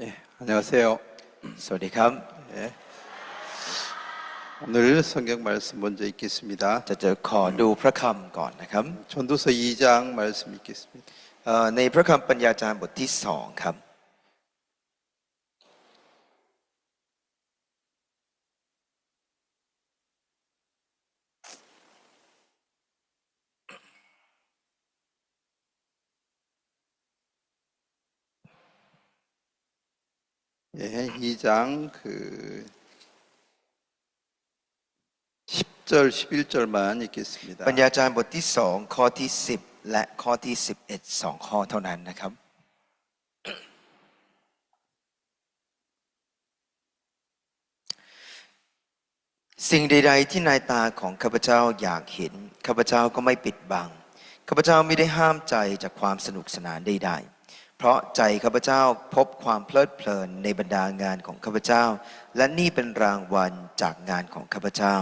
예, 안녕하세요. สวัสดีครับ 예, 오늘 성경 말씀 먼저 읽겠습니다. จะขอดูพระคำก่อนนะครับ 전도서 2장 말씀 읽겠습니다. ในพระคำปัญญาจารย์บทที่2ครับ 예, 2장 10절, 11절만 읽겠습니다. ปัญญาจารย์บทที่2ข้อที่10และข้อที่11 2ข้อเท่านั้นนะครับ สิ่งใดๆที่นายตาของข้าพเจ้าอยากเห็นข้าพเจ้าก็ไม่ปิดบังข้าพเจ้าไม่ได้ห้ามใจจากความสนุกสนานใดๆเพราะใจข้าพเจ้าพบความเพลิดเพลินในบรรดางานของข้าพเจ้าและนี่เป็นรางวัลจากงานของข้าพเจ้า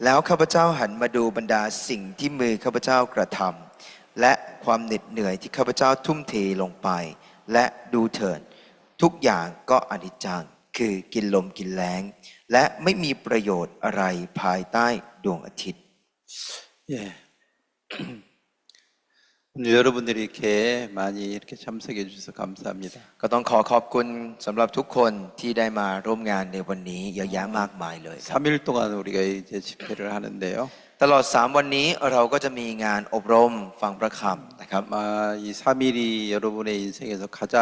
แล้วข้าพเจ้าหันมาดูบรรดาสิ่งที่มือข้าพเจ้ากระทำและความเหน็ดเหนื่อยที่ข้าพเจ้าทุ่มเทลงไปและดูเถิดทุกอย่างก็อนิจจังคือกินลมกินแล้งและไม่มีประโยชน์อะไรภายใต้ดวงอาทิตย์ 예. 오늘 여러분들이 이렇게 많이 이렇게 참석해 주셔서 감사합니다. ก็ต้องขอบคุณสำหรับทุกคนที่ได้มาร่วมงานในวันนี้เยอะแยะมากมายเลยครับ 3일 동안 우리가 이제 집회를 하는데요. ตลอด3วันนี้เราก็จะมีงานอบรมฟังพระคำนะครับ 아마 이 3일이 여러분의 인생에서 가장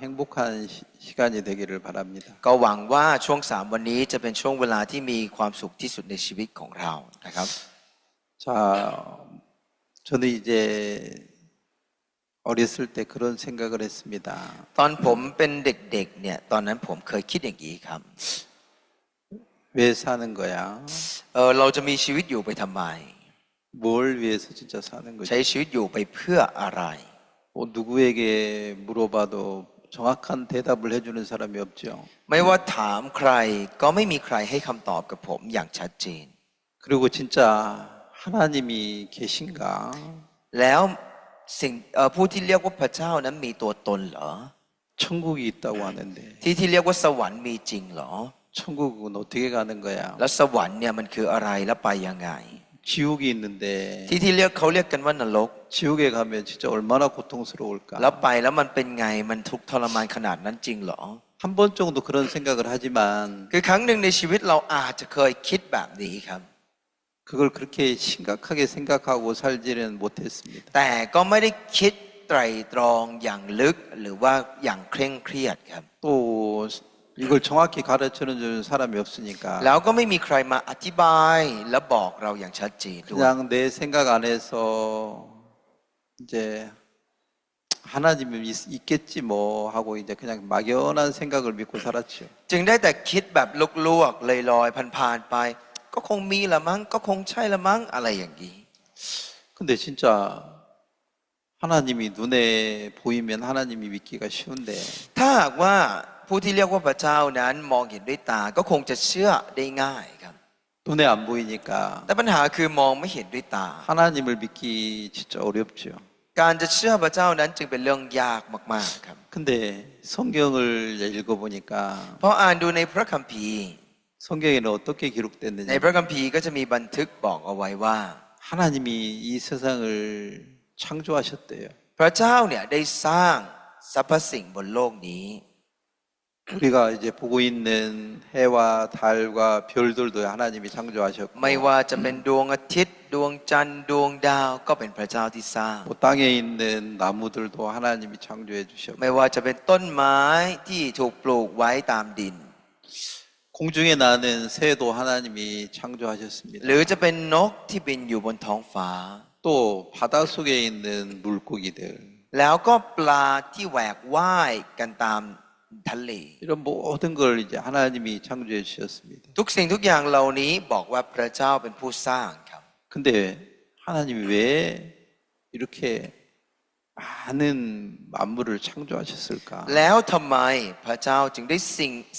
행복한 시간이 되기를 바랍니다. ก็หวังว่าช่วง3วันนี้จะเป็นช่วงเวลาที่มีความสุขที่สุดในชีวิตของเรานะครับ 자, 저는 이제 어렸을 때 그런 생각을 했습니다. ตอนผมเป็นเด็กๆเนี่ยตอนนั้นผมเคยคิดอย่างนี้ครับ 왜 사는 거야? เราจะมีชีวิตอยู่ไปทำไม 뭘 위해서 진짜 사는 ใช้ 거지? ชีวิตอยู่ไปเพื่ออะไร 누구에게 물어봐도 정확한 대답을 해주는 사람이 없죠. ไม่ว่าถามใครก็ไม่มีใครให้คำตอบกับผมอย่างชัดเจน 그리고 진짜 하나님이 계신가? แล้วสิ่งผู้ที่เรียกว่าพระเจ้านั้นมีตัวตนเหรอ 천국이 있다고 하는데 ที่เรียกว่าสวรรค์มีจริงเหรอ 천국은 어떻게 가는 거야? แล้วสวรรค์เนี่ยมันคืออะไรและไปยังไง 지옥이 있는데 ที่เขาเรียกกันว่านรก 지옥에 가면 진짜 얼마나 고통스러울까? แล้วไปแล้วมันเป็นไงมันทุกข์ทรมานขนาดนั้นจริงเหรอ 한 번 정도 그런 생각을 하지만 คือครั้งหนึ่งในชีวิตเราอาจจะเคยคิดแบบนี้ครับ 그걸 그렇게 심각하게 생각하고 살지는 못했습니다. แต่ก็ไม่ได้คิดไตร่ตรองอย่างลึกหรือว่าอย่างเคร่งเครียดครับ 또 이걸 정확히 가르쳐주는 사람이 없으니까 แล้วก็ไม่มีใครมาอธิบายและบอกเราอย่างชัดเจนด้วย 그냥 내 생각 안에서 이제 하나님이 있겠지 뭐 하고 이제 그냥 막연한 생각을 믿고 살았죠. จึงได้แต่คิดแบบลวกๆลอยๆผ่านๆไปก็คงมีละมั้งก็คงใช่ละมั้งอะไรอย่างนี้ 근데 진짜 하나님이 눈에 보이면 하나님이 믿기가 쉬운데 ถ้าหากว่าผู้ที่เรียกว่าพระเจ้านั้นมองเห็นด้วยตาก็คงจะเชื่อได้ง่ายครับ 눈에 안 보이니까 แต่ปัญหาคือมองไม่เห็นด้วยตา 하나님을 믿기 진짜 어렵죠. การจะเชื่อพระเจ้านั้นจึงเป็นเรื่องยากมากๆครับ 근데 성경을 읽어보니까 เพราะอ่านดูในพระคัมภีร์ 성경에는 어떻게 ใน 기록됐느냐 พระคัมภีร์ก็จะมีบันทึกบอกเอาไว้ว่า 하나님이 이 세상을 창조하셨대요. พระเจ้าเนี่ยได้สร้างสรรพสิ่งบนโลกนี้ 우리가 이제 보고 있는 해와 달과 별들도 하나님이 창조하셨고 ไม่ว่าจะเป็นดวงอาทิตย์ดวงจันทร์ดวงดาวก็เป็นพระเจ้าที่สร้าง 뭐 땅에 있는 나무들도 하나님이 창조해 주셨고 ไม่ว่าจะเป็นต้นไม้ที่ถูกปลูกไว้ตามดิน 공중에 나는 새도 하나님이 창조하셨습니다. หรือจะเป็นนกที่บินอยู่บนท้องฟ้า 또 바다 속에 있는 물고기들 แล้วก็ปลาที่แหวกว่ายกันตามทะเล 이런 모든 걸 이제 하나님이 창조해 주셨습니다. ทุกสิ่งทุกอย่างเหล่านี้บอกว่าพระเจ้าเป็นผู้สร้างครับ 근데 하나님이 왜 이렇게 많은 만물을 창조하셨을까? แล้วทำไมพระเจ้าจึงได้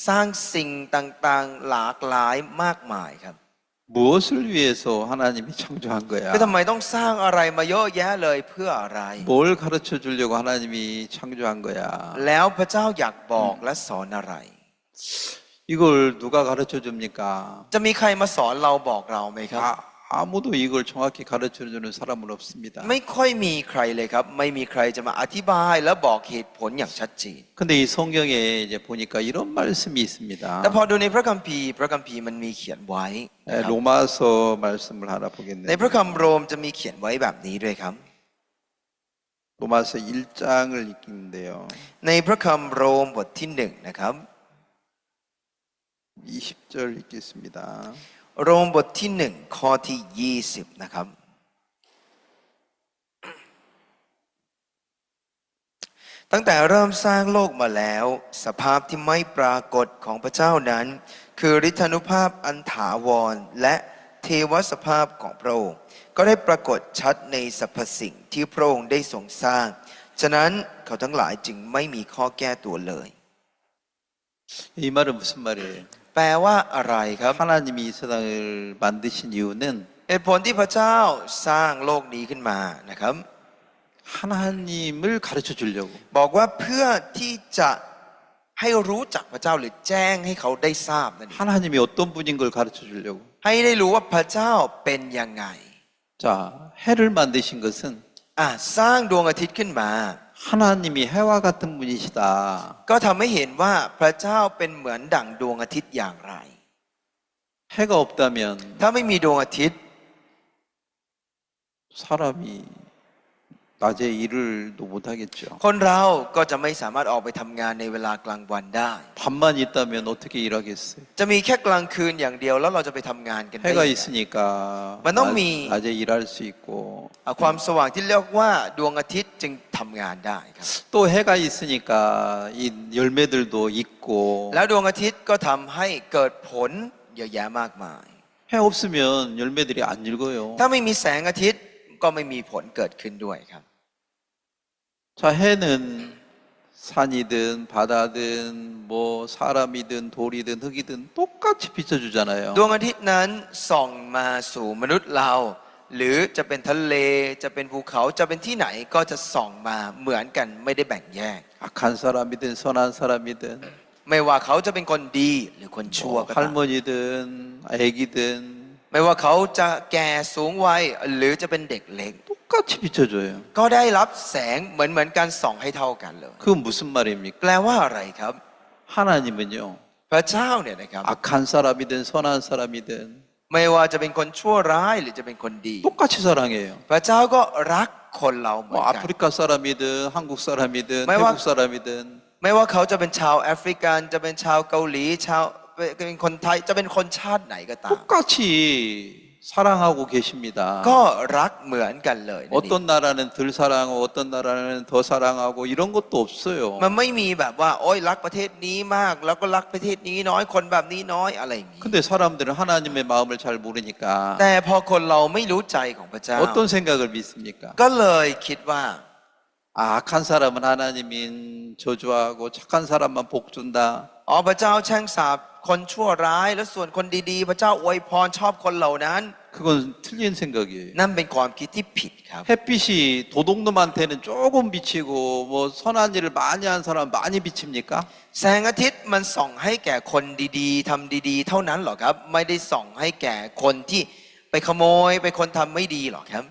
สร้างสิ่งต่างๆหลากหลายมากมายครับ 무엇을 위해서 하나님이 창조한 ก็ทำ 거야? ไมต้องสร้างอะไรมาเยอะแยะเลยเพื่ออะไร 뭘 가르쳐 주려고 하나님이 창조한 거야? แล้วพระเจ้าอยากบอกและสอนอะไร 이걸 누가 가르쳐 줍니까? จะมีใครมาสอนเราบอกเราไหมครับ 아무도 이걸 정확히 가르쳐 주는 사람은 없습니다. ไม่ค่อยมีใครเลยครับ ไม่มีใครจะมาอธิบายและบอกเหตุผลอย่างชัดเจน 근데 이 성경에 이제 보니까 이런 말씀이 있습니다. แต่พอดูในพระคัมภีร์มันมีเขียนไว้นะครับ 로마서 말씀을 하나 ใน 보겠네요. พระคัมภีร์โรมจะมีเขียนไว้แบบนี้ด้วยครับ 로마서 1장을 읽는데요. ในพระคัมภีร์โรมบทที่หนึ่งนะครับ 20절 읽겠습니다. โรมบทที่หนึ่งข้อที่20นะครับตั้งแต่เริ่มสร้างโลกมาแล้วสภาพที่ไม่ปรากฏของพระเจ้านั้นคือฤทธานุภาพอันถาวรและเทวสภาพของพระองค์ก็ได้ปรากฏชัดในสรรพสิ่งที่พระองค์ได้ทรงสร้างฉะนั้นเขาทั้งหลายจึงไม่มีข้อแก้ตัวเลย 이 말은 무슨 말이에요? แปลว่าอะไรครับ 하나님이 이 세상을 만드신 이유는 เหตุผลที่พระเจ้าสร้างโลกนี้ขึ้นมานะครับ 하나님을 가르쳐 주려고. บอกว่าเพื่อที่จะให้รู้จักพระเจ้าหรือแจ้งให้เขาได้ทราบนั่นเอง 하나님이 어떤 분인 걸 가르쳐 주려고. ให้ได้รู้ว่าพระเจ้าเป็นยังไง 자, 해를 만드신 것은 สร้างดวงอาทิตย์ขึ้นมา 하나님이 해와 같은 분이시다. ก็ทำให้เห็นว่าพระเจ้าเป็นเหมือนดั่งดวงอาทิตย์อย่างไร 해가 없다면 ถ้าไม่มีดวงอาทิตย์ 사람이 낮에 일을도 못하겠죠. คนเราก็จะไม่สามารถออกไปทำงานในเวลากลางวันได้ 밤만 있다면 어떻게 일하겠어요? จะมีแค่กลางคืนอย่างเดียวแล้วเราจะไปทำงานกันได้ 해가 있으니까 만놈이 낮에 일할 수 있고 ความสว่างที่เรียกว่าดวงอาทิตย์จึงทำงานได้ครับ 또 해가 있으니까 이 열매들도 있고 แล้วดวงอาทิตย์ก็ทำให้เกิดผลเยอะแยะมากมาย 해 없으면 열매들이 안 읽어요. ถ้าไม่มีแสงอาทิตย์ก็ไม่มีผลเกิดขึ้นด้วยครับ 자, 해는 산이든 바다든 뭐 사람이든 돌이든 흙이든 똑같이 비춰주잖아요. ดวงอาทิตย์นั้นส่องมาสู่มนุษย์เรา หรือจะเป็นทะเลจะเป็นภูเขาจะเป็นที่ไหนก็จะส่องมาเหมือนกันไม่ได้แบ่งแยก 악한 사람이든 선한 사람이든 ไม่ว่าเขาจะเป็นคนดีหรือคนชั่ว 뭐 ก็ตาม 할머니든 애기든 ไม่ว่าเขาจะแก่สูงวัยหรือจะเป็นเด็กเล็ก 똑같이 비춰줘요. ก็ได้รับแสงเหมือนกันส่องให้เท่ากันเลย 그건 무슨 말입니까? แปลว่าอะไรครับ 하나님은요, พระเจ้าเนี่ยนะครับ 악한 사람이든 선한 사람이든 ไม่ว่าจะเป็นคนชั่วร้ายหรือจะเป็นคนดี 똑같이 사랑해요. พระเจ้าก็รักคนเราเหมือ 뭐 นกัน 아프리카 사람이든 한국 사람이든 매와- 태국 사람이든 ไม่ว่าเขาจะเป็นชาวแอฟริกันจะเป็นชาวเกาหลีเป็นคนไทยจะเป็นคนชาติไหนก็ตาม 똑같이 사랑하고 계십니다. ก็รักเหมือนกันเลยนั่นเอง 어떤 나라는 덜 사랑하고 어떤 나라는 더 사랑하고 이런 것도 없어요. มันไม่มีแบบว่าโอ้ยรักประเทศนี้มาก แล้วก็รักประเทศนี้น้อยคนแบบนี้น้อยอะไรอย่างนี้ 근데 사람들은 하나님의 마음을 잘 모르니까 แต่พอคนเราไม่รู้ใจของพระเจ้า 어떤 생각을 믿습니까? ก็เลยคิดว่า 악한 사람은 하나님인 저주하고 착한 사람만 복 준다. อ๋อพระเจ้าแช่งสาปคนชั่วร้ายและส่วนคนดีๆ พระเจ้าอวยพรชอบคนเหล่านั้น 그건 틀린 생각이에요. นั่นเป็นความคิดที่ผิดครับ 햇빛이 도둑놈한테는 조금 비치고 뭐 선한 일을 많이 한 사람 많이 비칩니까? แสงอาทิตย์มันส่องให้แก่คนดีๆทำดีๆ เท่านั้นหรอครับ ไม่ได้ส่องให้แก่คนที่ไปขโมยไปคนทำไม่ดีหรอกครับ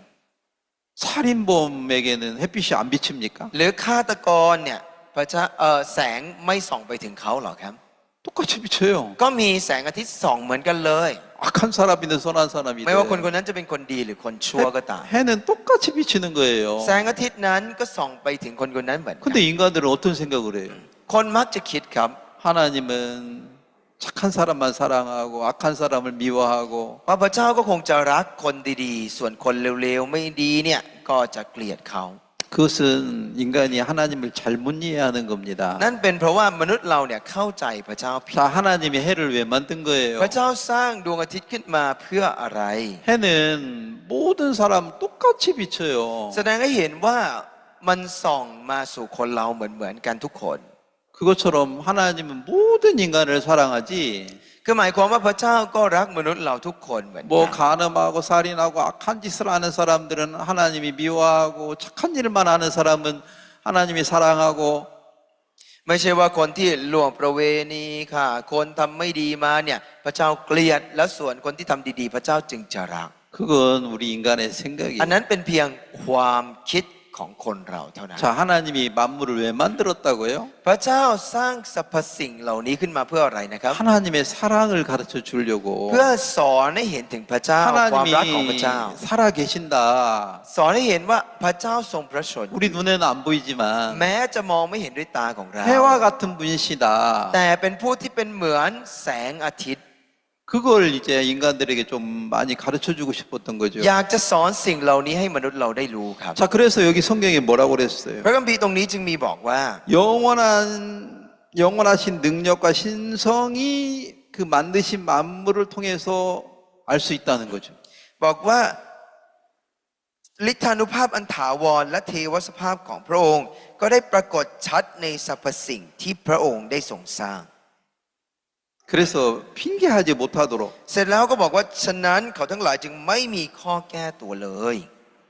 살인범에게는 햇빛이 안 비칩니까? หรือฆาตกรเนี่ยพระเจ้าแสงไม่ส่องไปถึงเขาหรอกครับ 똑같이 비쳐요. ก็มีแสงอาทิตย์ส่องเหมือนกันเลย 악한 사람이든 선한 사람이든 ไม่ว่าคนคนนั้นจะเป็นคนดีหรือคนชั่วก็ตาม 해는 똑같이 비치는 거예요. แสงอาทิตย์นั้นก็ส่องไปถึงคนคนนั้นเหมือนกัน 근데 인간들은 어떤 생각을 해요? คนมักจะคิดครับ 하나님은 착한 사람만 사랑하고 악한 사람을 미워하고 ว่าพระเจ้าก็คงจะรักคนดีๆ ส่วนคนเร็วๆไม่ดีเนี่ยก็จะเกลียดเขา 그것은 인간이 하나님을 잘못 이해하는 겁니다. นั่นเป็นเพราะว่ามนุษย์เราเนี่ยเข้าใจพระเจ้าผิด 자, 하나님이 해를 왜 만든 거예요? พระเจ้าสร้างดวงอาทิตย์ขึ้นมาเพื่ออะไร 해는 모든 사람 똑같이 비쳐요. แสดงให้เห็นว่ามันส่องมาสู่คนเราเหมือนกันทุกคน 그 그것처럼 하나님은 모든 인간을 사랑하지 คือหมายความว่าพระเจ้าก็รักมนุษย์เราทุกคนเหมือน 뭐 กัน 간음하고 살인하고 악한 짓을 하는 사람들은 하나님이 미워하고 착한 일만 하는 사람은 하나님이 사랑하고 ไม่ใช่ว่าคนที่ล่วงประเวณีค่ะคนทำไม่ดีมาเนี่ยพระเจ้าเกลียดและส่วนคนที่ทำดีๆพระเจ้าจึงจะรัก 그건 우리 인간의 생각이에요. อันนั้นเป็นเพียงความคิดของคนเราเท่านั้น 자, 하나님이 만물을 왜 만들었다고요? พระเจ้าสร้างสรรพสิ่งเหล่านี้ขึ้นมาเพื่ออะไรนะครับ 하나님의 사랑을 가르쳐 주려고 เพื่อสอนให้เห็นถึงพระเจ้าความรักของพระ 하나님이 เจ้า 살아계신다. สอนให้เห็นว่าพระเจ้าทรงพระชน 우리 눈에는 안 보이지만 แม้จะมองไม่เห็นด้วยตาของเรา 해와 같은 분이시다. แต่เป็นผู้ที่เป็นเหมือนแสงอาทิตย์ 그걸 이제 인간들에게 좀 많이 가르쳐 주고 싶었던 거죠. อยากจะสอนสิ่งเหล่านี้ให้มนุษย์เราได้รู้ครับ 자, 그래서 여기 성경에 뭐라고 그랬어요? พระคัมภีร์ตรงนี้จึงมีบอกว่า 영원하신 능력과 신성이 그 만드신 만물을 통해서 알 수 있다는 거죠. บอกว่าฤทธานุภาพอันถาวรและเทวสภาพของพระองค์ ก็ได้ปรากฏชัดในสรรพสิ่งที่พระองค์ได้ทรงสร้าง 그래서 핑계하지 못하도록 เสร็จแล้วก็บอกว่าฉะนั้นเขาทั้งหลายจึงไม่มีข้อแก้ตัวเลย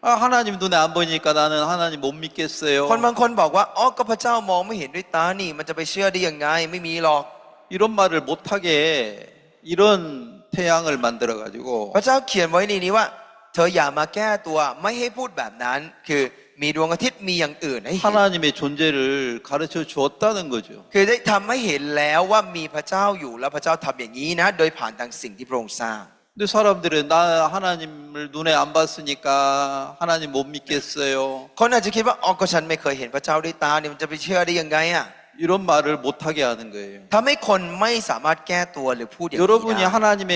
아, 하나님 눈에 안 보이니까 나는 하나님 못 믿겠어요. คนบางคนบอกว่าอ๋อก็พระเจ้ามองไม่เห็นด้วยตานี่มันจะไปเชื่อได้ยังไงไม่มีหรอก 이런 말을 못하게 이런 태양을 만들어 가지고 พระเจ้าเขียนไว้ในนี้ว่า เธออย่ามาแก้ตัวไม่ให้พูดแบบนั้น คือมีดวงอาทิตย์มีอย่างอื่นให้เห็น 하나님의 존재를 가르쳐 주었다는 거죠. คือได้ทำให้เห็นแล้วว่ามีพระเจ้าอยู่แล้วพระเจ้าทำอย่างนี้นะ โดยผ่านทางสิ่งที่พระองค์สร้าง 근데 사람들은 나 하나님을 눈에 안 봤으니까 하나님 못 믿겠어요. คนอาจจะคิดว่าอ๋อก็ฉันไม่เคยเห็นพระเจ้าด้วยตาเนี่ยมันจะไปเชื่อได้ยังไงอ่ะ 이런 말을 못하게 하는 거예요. ทำให้คนไม่สามารถแก้ตัวหรือพูดอย่างนี้ 여러분이 ได้ 하나님의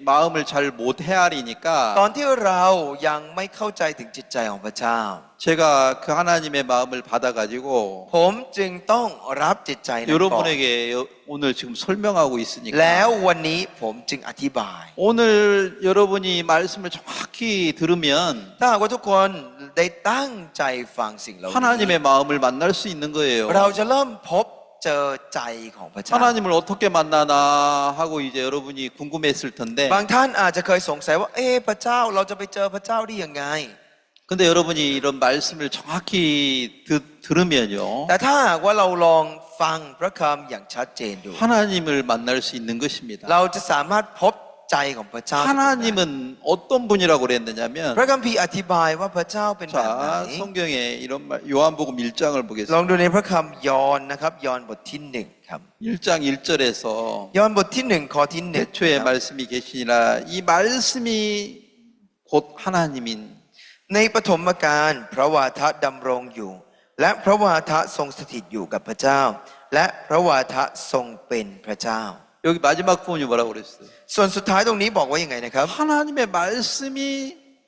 마음을 잘 못 ตอน 헤아리니까 ที่เรายังไม่เข้าใจถึงจิตใจของพระเจ้า 제가 그 하나님의 마음을 받아가지고 ผมจึงต้องรับจิตใจนั้นก่อน 여러분에게 오늘 지금 설명하고 แล้ว 있으니까 วันนี้ผมจึงอธิบาย 오늘 여러분이 말씀을 정확히 들으면 ถ้าหากว่าทุกคนได้ตั้งใจฟังสิ่งเหล่านี้ 하나님의 마음을 만날 수 있는 거예요. เราจะเริ่มพบเจอใจของพระเจ้า 하나님을 어떻게 만나나 하고 이제 여러분이 궁금했을 텐데 บางท่านอาจจะเคยสงสัยว่าพระเจ้าเราจะไปเจอพระเจ้าได้ยังไง 근데 여러분이 이런 말씀을 정확히 들으면요 แต่ถ้าหากว่าเราลองฟังพระคำอย่างชัดเจนดู 하나님을 만날 수 있는 것입니다. เราจะสามารถพบใจของพระเจ้า 하나님은 어떤 분이라고 그랬느냐면 พระคัมภีร์อธิบายว่าพระเจ้าเป็นแบบไหน 자, 성경에 이런 말 요한복음 1장을 ลอง 보겠습니다. ดูในพระคำยอห์นนะครับยอห์นบทที่หนึ่งครับ 1장 1절에서 ยอห์นบทที่หนึ่งข้อที่หนึ่ง 태초에 말씀이 계시니라 이 말씀이 곧 하나님인 ในปฐมกาลพระวาทะดำรงอยู่ และพระวาทะทรงสถิตอยู่กับพระเจ้า และพระวาทะทรงเป็นพระเจ้า 여기 마지막 부분이 뭐라고 그랬어요? ส่วนสุดท้ายตรงนี้บอกว่ายังไงนะครับ 하나님의 말씀이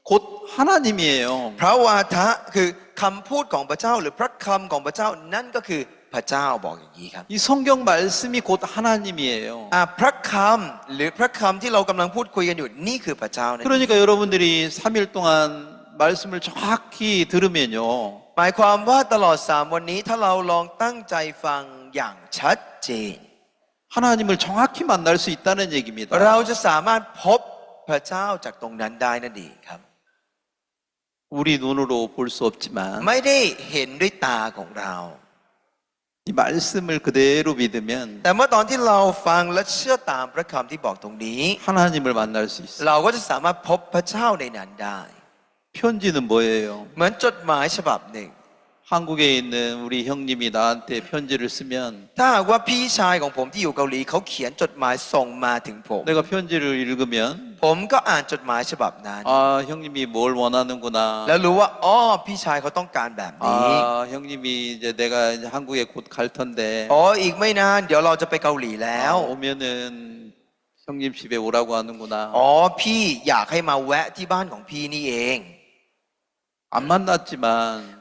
곧 하나님이에요. พระวาทะคือคำพูดของพระเจ้าหรือพระคำของพระเจ้านั่นก็คือพระเจ้าบอกอย่างนี้ครับ 이 성경 말씀이 곧 하나님이에요. พระคำหรือพระคำที่เรากำลังพูดคุยกันอยู่นี่คือพระเจ้านั่น 그러니까 여러분들이 3일 동안 말씀을 정확히 들으면요. หมายความว่าตลอด3วันนี้ถ้าเราลองตั้งใจฟังอย่างชัดเจน 하나님을 정확히 만날 수 있다는 얘기입니다. เราจะสามารถพบพระเจ้าจากตรงนั้นได้นั่นเองครับ 우리 눈으로 볼 수 없지만 ไม่ได้เห็นด้วยตาของเรา 이 말씀을 그대로 믿으면 แต่เมื่อตอนที่เราฟังและเชื่อตามพระคำที่บอกตรงนี้ 하나님을 만날 수 있어요. เราก็จะสามารถพบพระเจ้าในนั้นได้ 편지는 뭐예요? เหมือนจดหมายฉบับหนึ่ง 한국에 있는 우리 형님이 나한테 편지를 쓰면 ถ้าหากว่าพี่ชายของผมที่อยู่เกาหลีเขาเขียนจดหมายส่งมาถึงผม 내가 편지를 읽으면 ผมก็อ่านจดหมายฉบับนั้น 아 형님이 뭘 원하는구나. แล้วรู้ว่าอ๋อพี่ชายเขาต้องการแบบนี้ 아 형님이 이제 내가 이제 한국에 곧 갈 텐데 อ๋ออีกไม่นานเดี๋ยวเราจะไปเกาหลีแล้ว 오면은 형님 집에 오라고 하는구나. อ๋อพี่อยากให้มาแวะที่บ้านของพี่นี่เอง 안 만났지만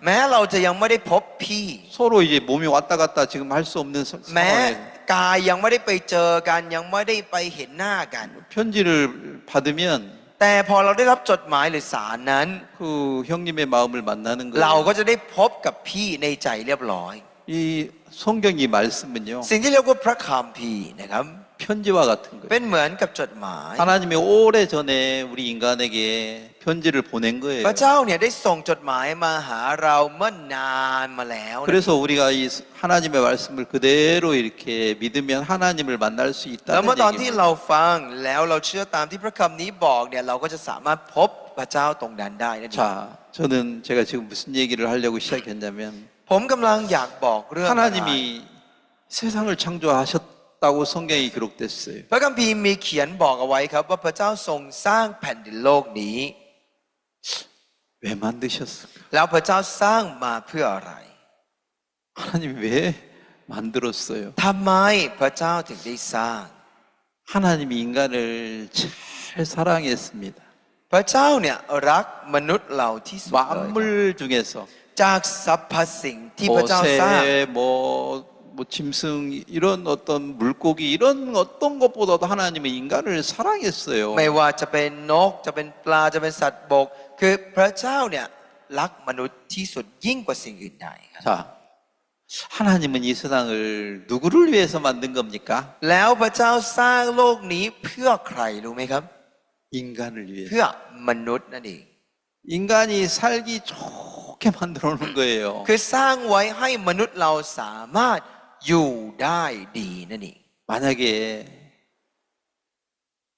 แม้เราจะยังไม่ได้พบพี่ 서로 이제 몸이 왔다 갔다 지금 할 수 없는 แม้ 상황에 กายยังไม่ได้ไปเจอกันยังไม่ได้ไปเห็นหน้ากัน 편지를 받으면 แต่พอเราได้รับจดหมายหรือสารนั้น 그 형님의 마음을 만나는 เรา 거예요. ก็จะได้พบกับพี่ในใจเรียบร้อย 이 성경이 말씀은요 สิ่งที่เรียกว่าพระคัมภีร์นะครับ 편지와 같은 거예요. เป็นเหมือนกับจดหมาย 하나님이 오래 전에 우리 인간에게 편지를 보낸 거예요. พระเจ้าเนี่ยได้ส่งจดหมายมาหาเราเมื่อนานมาแล้วนะ 그래서 우리가 이 하나님의 말씀을 그대로 이렇게 믿으면 하나님을 만날 수 แล้ว 있다는 เมื่อตอนที่ 얘기입니다. เราฟังแล้วเราเชื่อตามที่พระคำนี้บอกเนี่ยเราก็จะสามารถพบพระเจ้าตรงนั้นได้นั่นเอง 자, 저는 제가 지금 무슨 얘기를 하려고 시작했냐면 ผมกำลังอยากบอกเรื่องอะไร 하나님이 세상을 창조하셨다고 성경이 기록됐어요. พระคัมภีร์มีเขียนบอกเอาไว้ครับว่าพระเจ้าทรงสร้างแผ่นดินโลกนี้ 왜 만드셨을까? แล้วพระเจ้าสร้างมาเพื่ออะไร 하나님이 왜 만들었어요? ทำไมพระเจ้าถึงได้สร้าง 하나님이 인간을 잘 사랑했습니다. พระเจ้าเนี่ยรักมนุษย์เราที่สุดเลยครับ 만물 중에서 จากสรรพสิ่งที่พระเจ้าสร้าง 새, 뭐 짐승 이런 어떤 물고기 이런 어떤 것보다도 하나님은 인간을 사랑했어요. ไม่ว่าจะเป็นนกจะเป็นปลาจะเป็นสัตว์บก คือพระเจ้าเนี่ยรักมนุษย์ที่สุดยิ่งกว่าสิ่งอื่นใดครับ 자, 하나님은 이 세상을 누구를 위해서 만든 겁니까? แล้วพระเจ้าสร้างโลกนี้เพื่อใครรู้ไหมครับ 인간을 위해서. เพื่อมนุษย์นั่นเอง 인간이 살기 좋게 만들어 놓은 거예요. คือสร้างไว้ให้มนุษย์เราสามารถอยู่ได้ดีนั่นเอง 만약에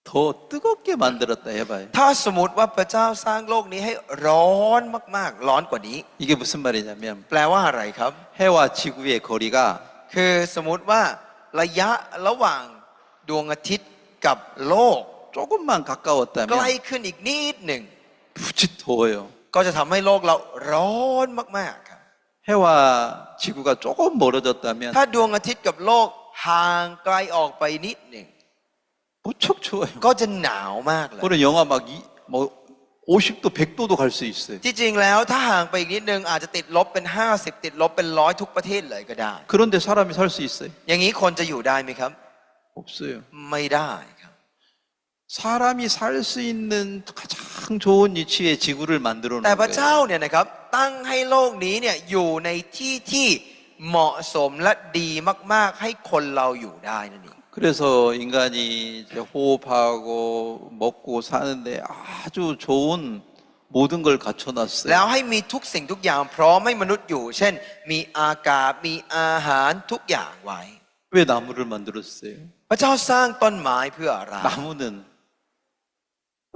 더 뜨겁게 만들었다 해봐요. ถ้าสมมติว่าพระเจ้าสร้างโลกนี้ให้ร้อนมากๆร้อนกว่านี้ 이게 무슨 말이냐면 แปลว่าอะไรครับ 해와 지구의 거리가 คือสมมติว่าระยะระหว่างดวงอาทิตย์กับโลก 조금만 ใกล้ 가까웠다면 ขึ้นอีกนิดหนึ่ง 무지 더워요. ก็จะทำให้โลกเราร้อนมากๆครับ 해와 지구가 조금 멀어졌다면 ถ้าดวงอาทิตย์กับโลกห่างไกลออกไปนิดหนึ่ง 무척 추워요. ก็จะหนาวมากเลย 그런 영하 뭐 50도, 100도도 갈 수 있어요. ที่จริงแล้วถ้าห่างไปอีกนิดนึงอาจจะติดลบเป็น50ติดลบเป็น100ทุกประเทศเลยก็ได้ 그런데 사람이 살 수 있어요? อย่างนี้คนจะอยู่ได้ไหมครับ 없어요. ไม่ได้ครับ 사람이 살 수 있는 가장 좋은 위치에 지구를 만들어 แต่ 놓은 พระเจ้า 거예요. เนี่ยนะครับตั้งให้โลกนี้เนี่ยอยู่ในที่ที่เหมาะสมและดีมากๆให้คนเราอยู่ได้นั่นเอง 그래서 인간이 이제 호흡하고 먹고 사는데 아주 좋은 모든 걸 แล้ว 갖춰놨어요. ให้มีทุกสิ่งทุกอย่างพร้อมให้มนุษย์อยู่ เช่น มีอากาศมีอาหารทุกอย่างไว้ 왜 나무를 만들었어요? พระเจ้าสร้างต้นไม้เพื่ออะไร 나무는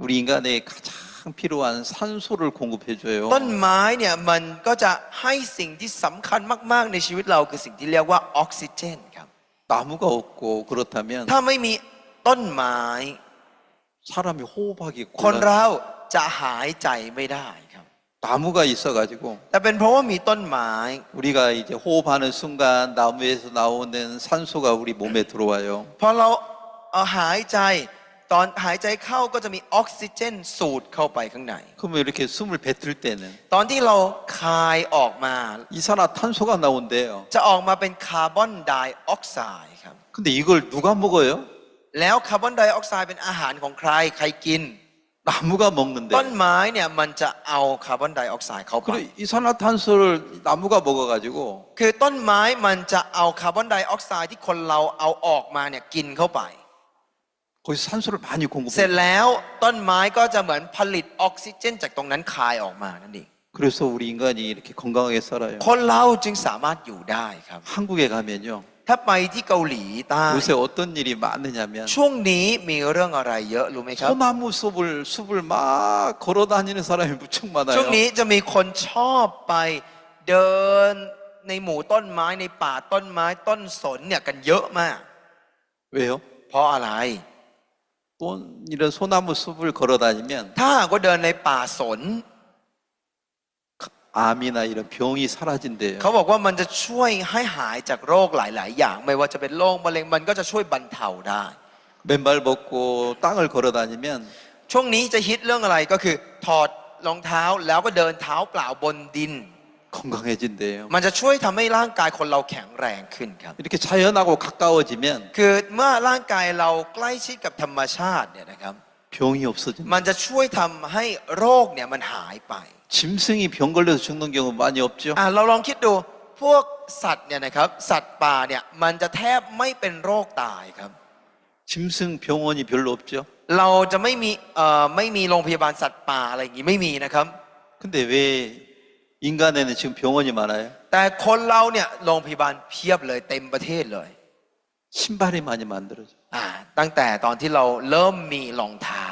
우리 인간에게 가장 필요한 산소를 공급해줘요. ต้นไม้เนี่ยมันก็จะให้สิ่งที่สำคัญมากๆในชีวิตเราคือสิ่งที่เรียกว่าออกซิเจนครับ 나무가 없고 그렇다면 ถ้าไม่มีต้นไม้ 사람이 호흡하기 คน 곤란. เราจะหายใจไม่ได้ครับ 나무가 있어가지고 แต่เป็นเพราะว่ามีต้นไม้ 우리가 이제 호흡하는 순간 나무에서 나오는 산소가 우리 몸에 들어와요. พอเราหายใจตอนหายใจเข้าก็จะมีออกซิเจนสูดเข้าไปข้างใน 그러면 이렇게 숨을 뱉을 때는 ตอนที่เราคายออกมา 이산화탄소가 나온대요. จะออกมาเป็นคาร์บอนไดออกไซด์ครับ 근데 이걸 누가 먹어요? แล้วคาร์บอนไดออกไซด์เป็นอาหารของใครใครกิน 나무가 먹는데. ต้นไม้เนี่ยมันจะเอาคาร์บอนไดออกไซด์เข้าไป 그리고 이산화탄소를 나무가 먹어가지고 คือต้นไม้มันจะเอาคาร์บอนไดออกไซด์ที่คนเราเอาออกมาเนี่ยกินเข้าไป 거기서 산소를 많이 เสร็จ 공급해요. แล้วต้นไม้ก็จะเหมือนผลิตออกซิเจนจากตรงนั้นคายออกมานั่นเอง 그래서 우리 인간이 이렇게 건강하게 살아요. คนเราจึงสามารถอยู่ได้ครับ 한국에 가면요. ถ้าไปที่เกาหลีใต้ 요새 어떤 일이 많으냐면 ช่วงนี้มีเรื่องอะไรเยอะรู้ไหมครับ 소나무 숲을 막 걸어 다니는 사람이 무척 ช่วง 많아요. นี้จะมีคนชอบไปเดินในหมู่ต้นไม้ในป่าต้นไม้ต้นสนเนี่ยกันเยอะมาก 왜요? เพราะอะไร 또 이런 소나무 숲을 걸어 다니면 ถ้าหากว่าเดินในป่าสน 암이나 이런 병이 사라진대요. เขาบอกว่ามันจะช่วยให้หายจากโรคหลาย ๆ อย่าง ไม่ว่าจะเป็นโรคมะเร็งมันก็จะช่วยบรรเทาได้ 맨발 벗고 땅을 걸어 다니면 ช่วงนี้จะฮิตเรื่องอะไรก็คือถอดรองเท้าแล้วก็เดินเท้าเปล่าบนดิน 건강해진대요. มันจะช่วยทำให้ร่างกายคนเราแข็งแรงขึ้นครับ 이렇게 자연하고 가까워지면 คือเมื่อร่างกายเราใกล้ชิดกับธรรมชาติเนี่ยนะครับ 병이 없어진다. มันจะช่วยทำให้โรคเนี่ยมันหายไป 짐승이 병 걸려서 죽는 경우 많이 없죠. เราลองคิดดูพวก สัตว์เนี่ยนะครับสัตว์ป่าเนี่ยมันจะแทบไม่เป็นโรคตายครับ 짐승 병원이 별로 없죠. เราจะไม่มีโรงพยาบาลสัตว์ป่าอะไรอย่างงี้ไม่มีนะครับ 근데 왜 인간에는 지금 병원이 많아요? แต่คนเราเนี่ยโรงพยาบาลเพียบเลยเต็มประเทศเลย 신발이 많이 만들어져. ตั้งแต่ตอนที่เราเริ่มมีรองเท้า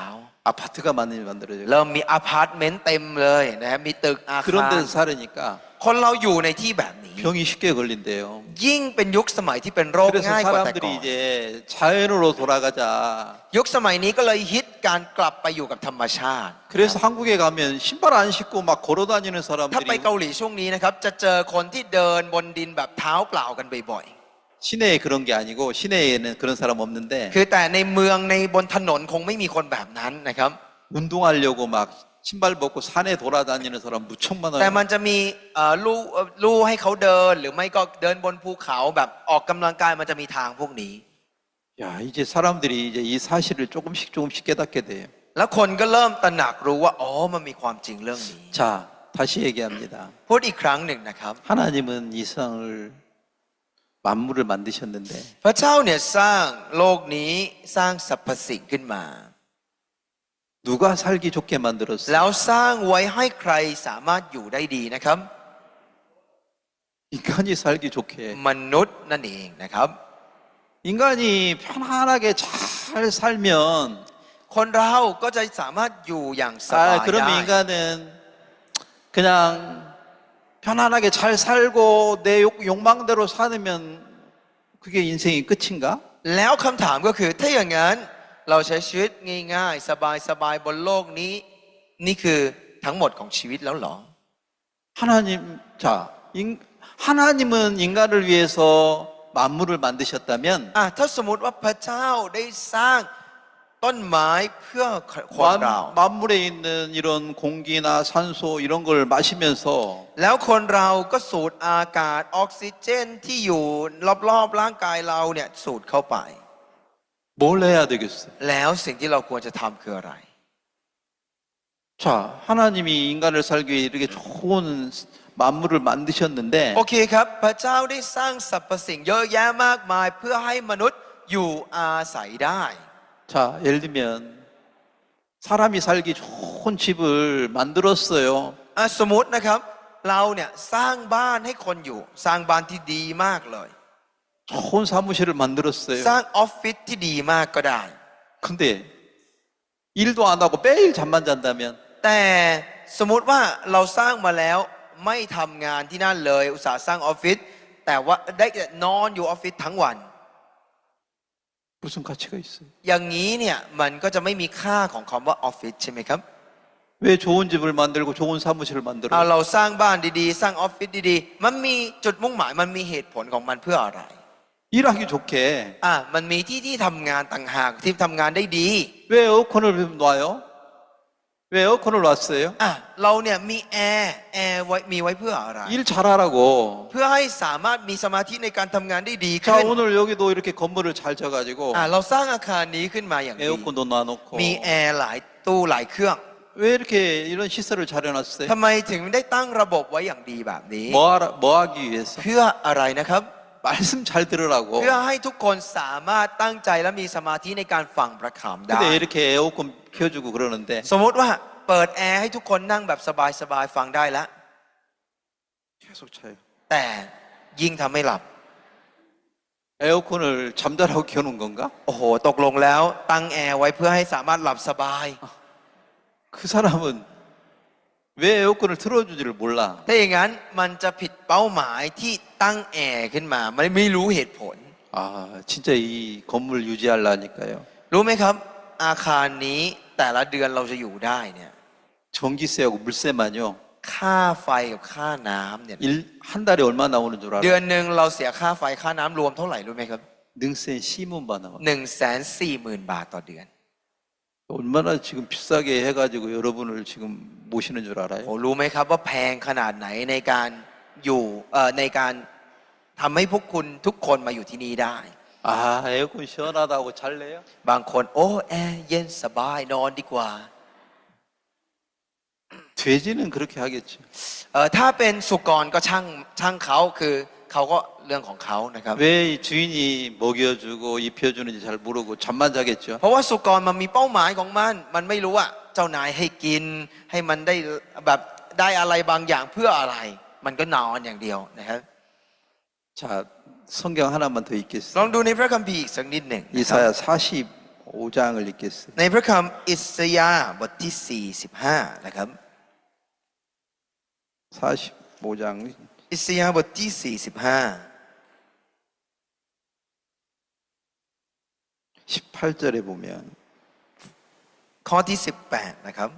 아파트가 많이 만들어져. เริ่มมีอพาร์ตเมนต์เต็มเลยนะครับมีตึกอาคาร 그런 데서 살으니까 คนเราอยู่ในที่แบบนี้ 병이 쉽게 걸린대요. ยิ่งเป็นยุคสมัยที่เป็นโรค 그래서 ง่ายกว่าแต่ 사람들이 ก่อน 이제 자연으로 돌아가자. ยุคสมัยนี้ก็เลยฮิตการกลับไปอยู่กับธรรมชาติ 그래서 한국에 가면 신발 안 신고 막 걸어 다니는 ถ้าไป 사람들이 เกาหลีช่วงนี้นะครับจะเจอคนที่เดินบนดินแบบเท้าเปล่ากันบ่อย 시내에 그런 게 아니고 시내에는 그런 사람 없는데 ๆคือแต่ในเมืองในบนถนนคงไม่มีคนแบบนั้นนะครับ 운동하려고 막 신발 벗고 산에 돌아다니는 사람 무척 แต่ 많아요. มันจะมีลู่ให้เขาเดินหรือไม่ก็เดินบนภูเขาแบบออกกำลังกายมันจะมีทางพวกนี้ 야, 이제 사람들이 이제 이 사실을 조금씩 깨닫게 돼요. แล้วคนก็เริ่มตระหนักรู้ว่าอ๋อมันมีความจริงเรื่องนี้ 자, 다시 얘기합니다. พูดอีกครั้งหนึ่งนะครับ 하나님은 이 세상을 만물을 만드셨는데 พระเจ้าเนี่ยสร้างโลกนี้สร้างสรรพสิ่งขึ้นมา 누가 살기 좋게 만들었어요? แล้วสร้างไว้ให้ใครสามารถอยู่ได้ดีนะครับ 인간이 살기 좋게. มนุษย์นั่นเองนะครับ 인간이 편안하게 잘 살면 คนเราก็จะสามารถอยู่อย่างสบาย 그러면 ได้ 인간은 그냥 편안하게 잘 살고 내 욕망대로 살면 그게 인생이 끝인가? แล้วคำถามก็คือถ้าอย่างนั้นเราใช้ชีวิตง่ายๆสบายๆบนโลกนี้ นี่คือทั้งหมดของชีวิตแล้วเหรอ 하나님, 자, 하나님은 인간을 위해서 만물을 만드셨다면 ถ้าสมมติว่าพระเจ้าได้สร้างต้นไม้เพื่อคนเรา 만물에 있는 이런 공기나 산소 이런 걸 마시면서 แล้วคนเราก็สูดอากาศออกซิเจนที่อยู่รอบๆร่างกายเราเนี่ยสูดเข้าไป 뭘 해야 되겠어요? แล้วสิ่งที่เราควรจะทำคืออะไร 자, 하나님이 인간을 살기 위해 이렇게 좋은 만물을 만드셨는데 โอเคครับ พระเจ้าได้สร้างสรรพสิ่งเยอะแยะมากมาย เพื่อให้มนุษย์อยู่อาศัยได้ 자, 예를 들면 사람이 살기 좋은 집을 만들었어요. สมมตินะครับ เราเนี่ยสร้างบ้านให้คนอยู่ สร้างบ้านที่ดีมากเลย 좋은 사무실을 만들었어요. สร้างออฟฟิศที่ดีมากก็ได้ 근데 일도 안 하고 매일 잠만 잔다면 แต่สมมติว่าเราสร้างมาแล้วไม่ทำงานที่นั่นเลย อุตส่าห์สร้างออฟฟิศแต่ว่าได้แต่นอนอยู่ออฟฟิศทั้งวัน 무슨 가치가 있어요? อย่างนี้เนี่ยมันก็จะไม่มีค่าของคำว่าออฟฟิศใช่ไหมครับ 왜 좋은 집을 만들고 좋은 사무실을 만들어요? เราสร้างบ้านดีๆ สร้างออฟฟิศดีๆ มันมีจุดมุ่งหมายมันมีเหตุผลของมันเพื่ออะไร 일하기 좋게. มันมีที่ทำงานต่างหากที่ทำงานได้ดี 왜 에어컨을 놔요? 왜 에어컨을 놨어요? เราเนี่ยมีแอร์ไว้มีไว้เพื่ออะไร 일 잘하라고. เพื่อให้สามารถมีสมาธิในการทำงานได้ดี 자, ขึ้น 오늘 여기도 이렇게 건물을 잘 져가지고 เราสร้างอาคารนี้ขึ้นมาอย่างดี 에어컨도 놔놓고 มีแอร์หลายตู้หลายเครื่อง 왜 이렇게 이런 시설을 잘해놨어요? ทำไมถึงได้ตั้งระบบไว้อย่างดีแบบนี้ 뭐 하기 위해서? เพื่ออะไรนะครับ 말씀 잘 들으라고. เพื่อให้ทุกคนสามารถตั้งใจและมีสมาธิในการฟังพระคำได้ 근데 이렇게 에어컨 켜주고 그러는데 สมมติว่าเปิดแอร์ให้ทุกคนนั่งแบบสบายๆฟังได้แล้ว 계속 차요. แต่ยิ่งทำให้หลับ 에어컨을 잠자라고 켜놓은 건가? โอ้โหตกลงแล้วตั้งแอร์ไว้เพื่อให้สามารถหลับสบาย 그 사람은 왜 에어컨을 틀어주지를 몰라. ถ้าอย่างนั้นมันจะผิดเป้าหมายที่ตั้งแอร์ขึ้นมามันไม่รู้เหตุผล 아, 진짜 이 건물 유지하려니까요. รู้ไหมครับ อาคารนี้แต่ละเดือนเราจะอยู่ได้เนี่ย 전기세하고 물세만요. ค่าไฟกับค่าน้ำเนี่ย 한 달에 얼마 나오는 줄 เดือ 알아? นหนึ่งเราเสียค่าไฟค่าน้ำรวมเท่าไหร่รู้ไหมครับ 능세 시문바 나와. 140,000 บาทต่อเดือน 얼마나 지금 비싸게 해가지고 여러분을 지금 모시는 줄 โอ้ 알아요? รู้ไหมครับว่าแพงขนาดไหนในการอยู่ในการทำให้พวกคุณทุกคนมาอยู่ที่นี่ได้ 아, 에어컨 시원하다고 잘래요? บางคนโอ้แอร์เย็นสบายนอนดีกว่า 돼지는 그렇게 하겠죠. ถ้าเป็นสุกรก็ช่างเขาคือ เขาก็เรื่องของเขานะครับ 왜 주인이 먹여주고 입혀주는지 잘 모르고 잠만 자겠죠. เพราะว่าสุกรมันมีเป้าหมายของมันไม่รู้ว่าเจ้านายให้กิน ให้มันได้แบบได้อะไรบางอย่างเพื่ออะไร มันก็นอนอย่างเดียวนะครับ 자, 성경 하나만 더 ลอง 읽겠습니다. ดูในพระคัมภีร์อีกสักนิดหนึ่งนะครับ 이사야 45장을 읽겠습니다. ในพระคัมภีร์อิสยาห์บทที่ 45 นะครับ 45장 อิสยาห์บทที่ 18절에 보면 45 ข้อที่ 18 นะครับ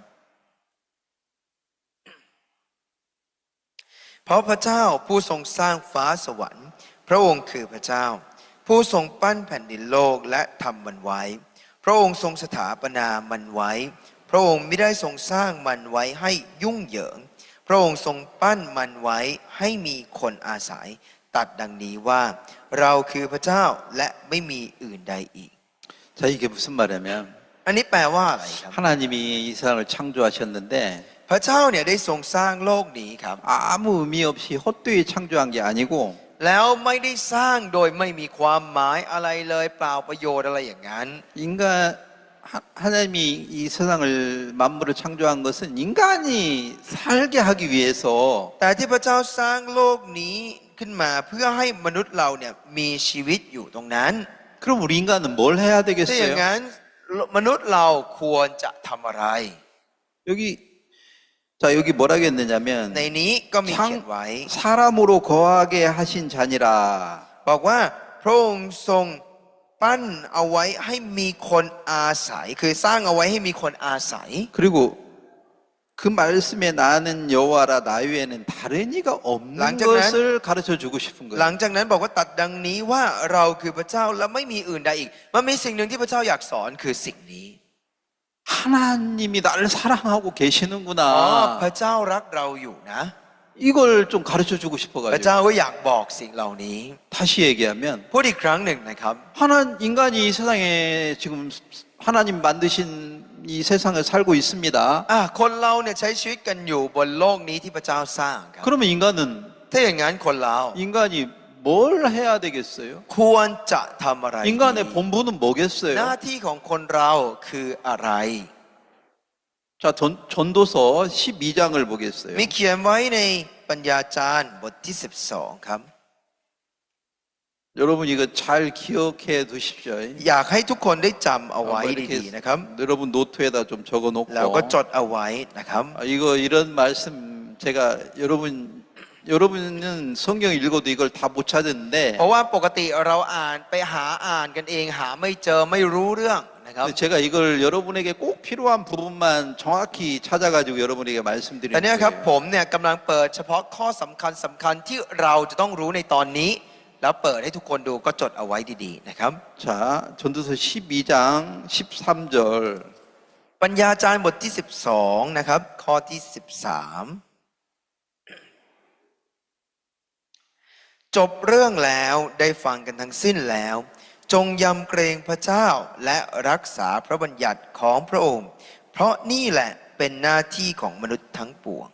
เพราะพระเจ้าผู้ทรงสร้างฟ้าสวรรค์พระองค์คือพระเจ้า ผู้ทรงปั้นแผ่นดินโลกและทำมันไว้ พระองค์ทรงสถาปนามันไว้ พระองค์ไม่ได้ทรงสร้างมันไว้ให้ยุ่งเหยิง พระองค์ทรงปั้นมันไว้ให้มีคนอาศัย ตัดดังนี้ว่า เราคือพระเจ้าและไม่มีอื่นใดอีก 자, 이게 무슨 말이냐면 อันนี้แปลว่าอะไรครับ 하나님이 이 세상을 창조하셨는데 พระเจ้าเนี่ยได้ทรงสร้างโลกนี้ครับ 아무 의미 없이 헛되이 창조한 게 아니고 แล้วไม่ได้สร้างโดยไม่มีความหมายอะไรเลยเปล่าประโยชน์อะไรอย่างนั้น 인간 하나님이 이 세상을 만물을 창조한 것은 인간이 살게 하기 위해서 แต่ที่พระเจ้าสร้างโลกนี้ขึ้นมาเพื่อให้มนุษย์เราเนี่ยมีชีวิตอยู่ตรงนั้น 그럼 우리 인간은 뭘 해야 ถ้าอย่าง 되겠어요? นั้นมนุษย์เราควรจะทำอะไร 여기 자 여기 뭐라고 했느냐면 ในนี้ก็มีเขียนไว้ 사람으로 거하게 하신 자니라. บอกว่าพระองค์ทรงปั้นเอาไว้ให้มีคนอาศัย คือสร้างเอาไว้ให้มีคนอาศัย 그리고 그 말씀에 나는 여호와라 나 외에는 다른 이가 없는 것을 가르쳐 주고 싶은 หลัง 거예요. จากนั้นบอกว่าตัดดังนี้ว่าเราคือพระเจ้าและไม่มีอื่นใดอีก มันมีสิ่งหนึ่งที่พระเจ้าอยากสอนคือสิ่งนี้ 하나님이 나를 사랑하고 อ๋อ 계시는구나. พระเจ้ารักเราอยู่นะ 이걸 좀 가르쳐 주고 พระ 싶어가지고 เจ้าก็อยากบอกสิ่งเหล่านี้ 다시 얘기하면 พูดอีกครั้งหนึ่งนะครับ 인간이 이 세상에 지금 하나님 만드신 이 세상을 살고 있습니다. คนเราเนี่ยใช้ชีวิตกันอยู่บนโลกนี้ที่พระเจ้าสร้างครับ 그러면 인간은 ถ้าอย่างนั้นคนเรา 인간이 뭘 해야 되겠어요? ควรจะทำอะไร 인간의 ดี 본분은 หน้า 뭐겠어요? ที่ของคนเราคืออะไร 자, 전도서 12장을 มี 보겠어요. เขียนไว้ในปัญญาจารย์บทที่ 12 ครับ 여러분 이거 잘 기억해 두십시오. อยากให้ทุกคนได้จำเอาไว้ 뭐 ดี 이렇게 ๆนะครับ 여러분 노트에다 좀 적어 แล้วก็จ 놓고 ดเอาไว้นะครับ 이거 이런 말씀 제가 여러분은 성경 읽어도 이걸 다 못 찾았는데 เพราะว่าปกติเราไปหาอ่านกันเองหาไม่เจอไม่รู้เรื่องนะครับ 제가 이걸 여러분에게 꼭 필요한 부분만 정확히 찾아가지고 여러분에게 말씀드리는 แต่เนี่ยครับ 거예요. ผมเนี่ยกำลังเปิดเฉพาะข้อสำคัญที่เราจะต้องรู้ในตอนนี้ แล้วเปิดให้ทุกคนดูก็จดเอาไว้ดีๆนะครับ 자, 전도서 12장 13절 ปัญญาจารย์บทที่ 12 นะครับ ข้อที่ 13 จบเรื่องแล้วได้ฟังกันทั้งสิ้นแล้ว จงยำเกรงพระเจ้าและรักษาพระบัญญัติของพระองค์ เพราะนี่แหละเป็นหน้าที่ของมนุษย์ทั้งปวง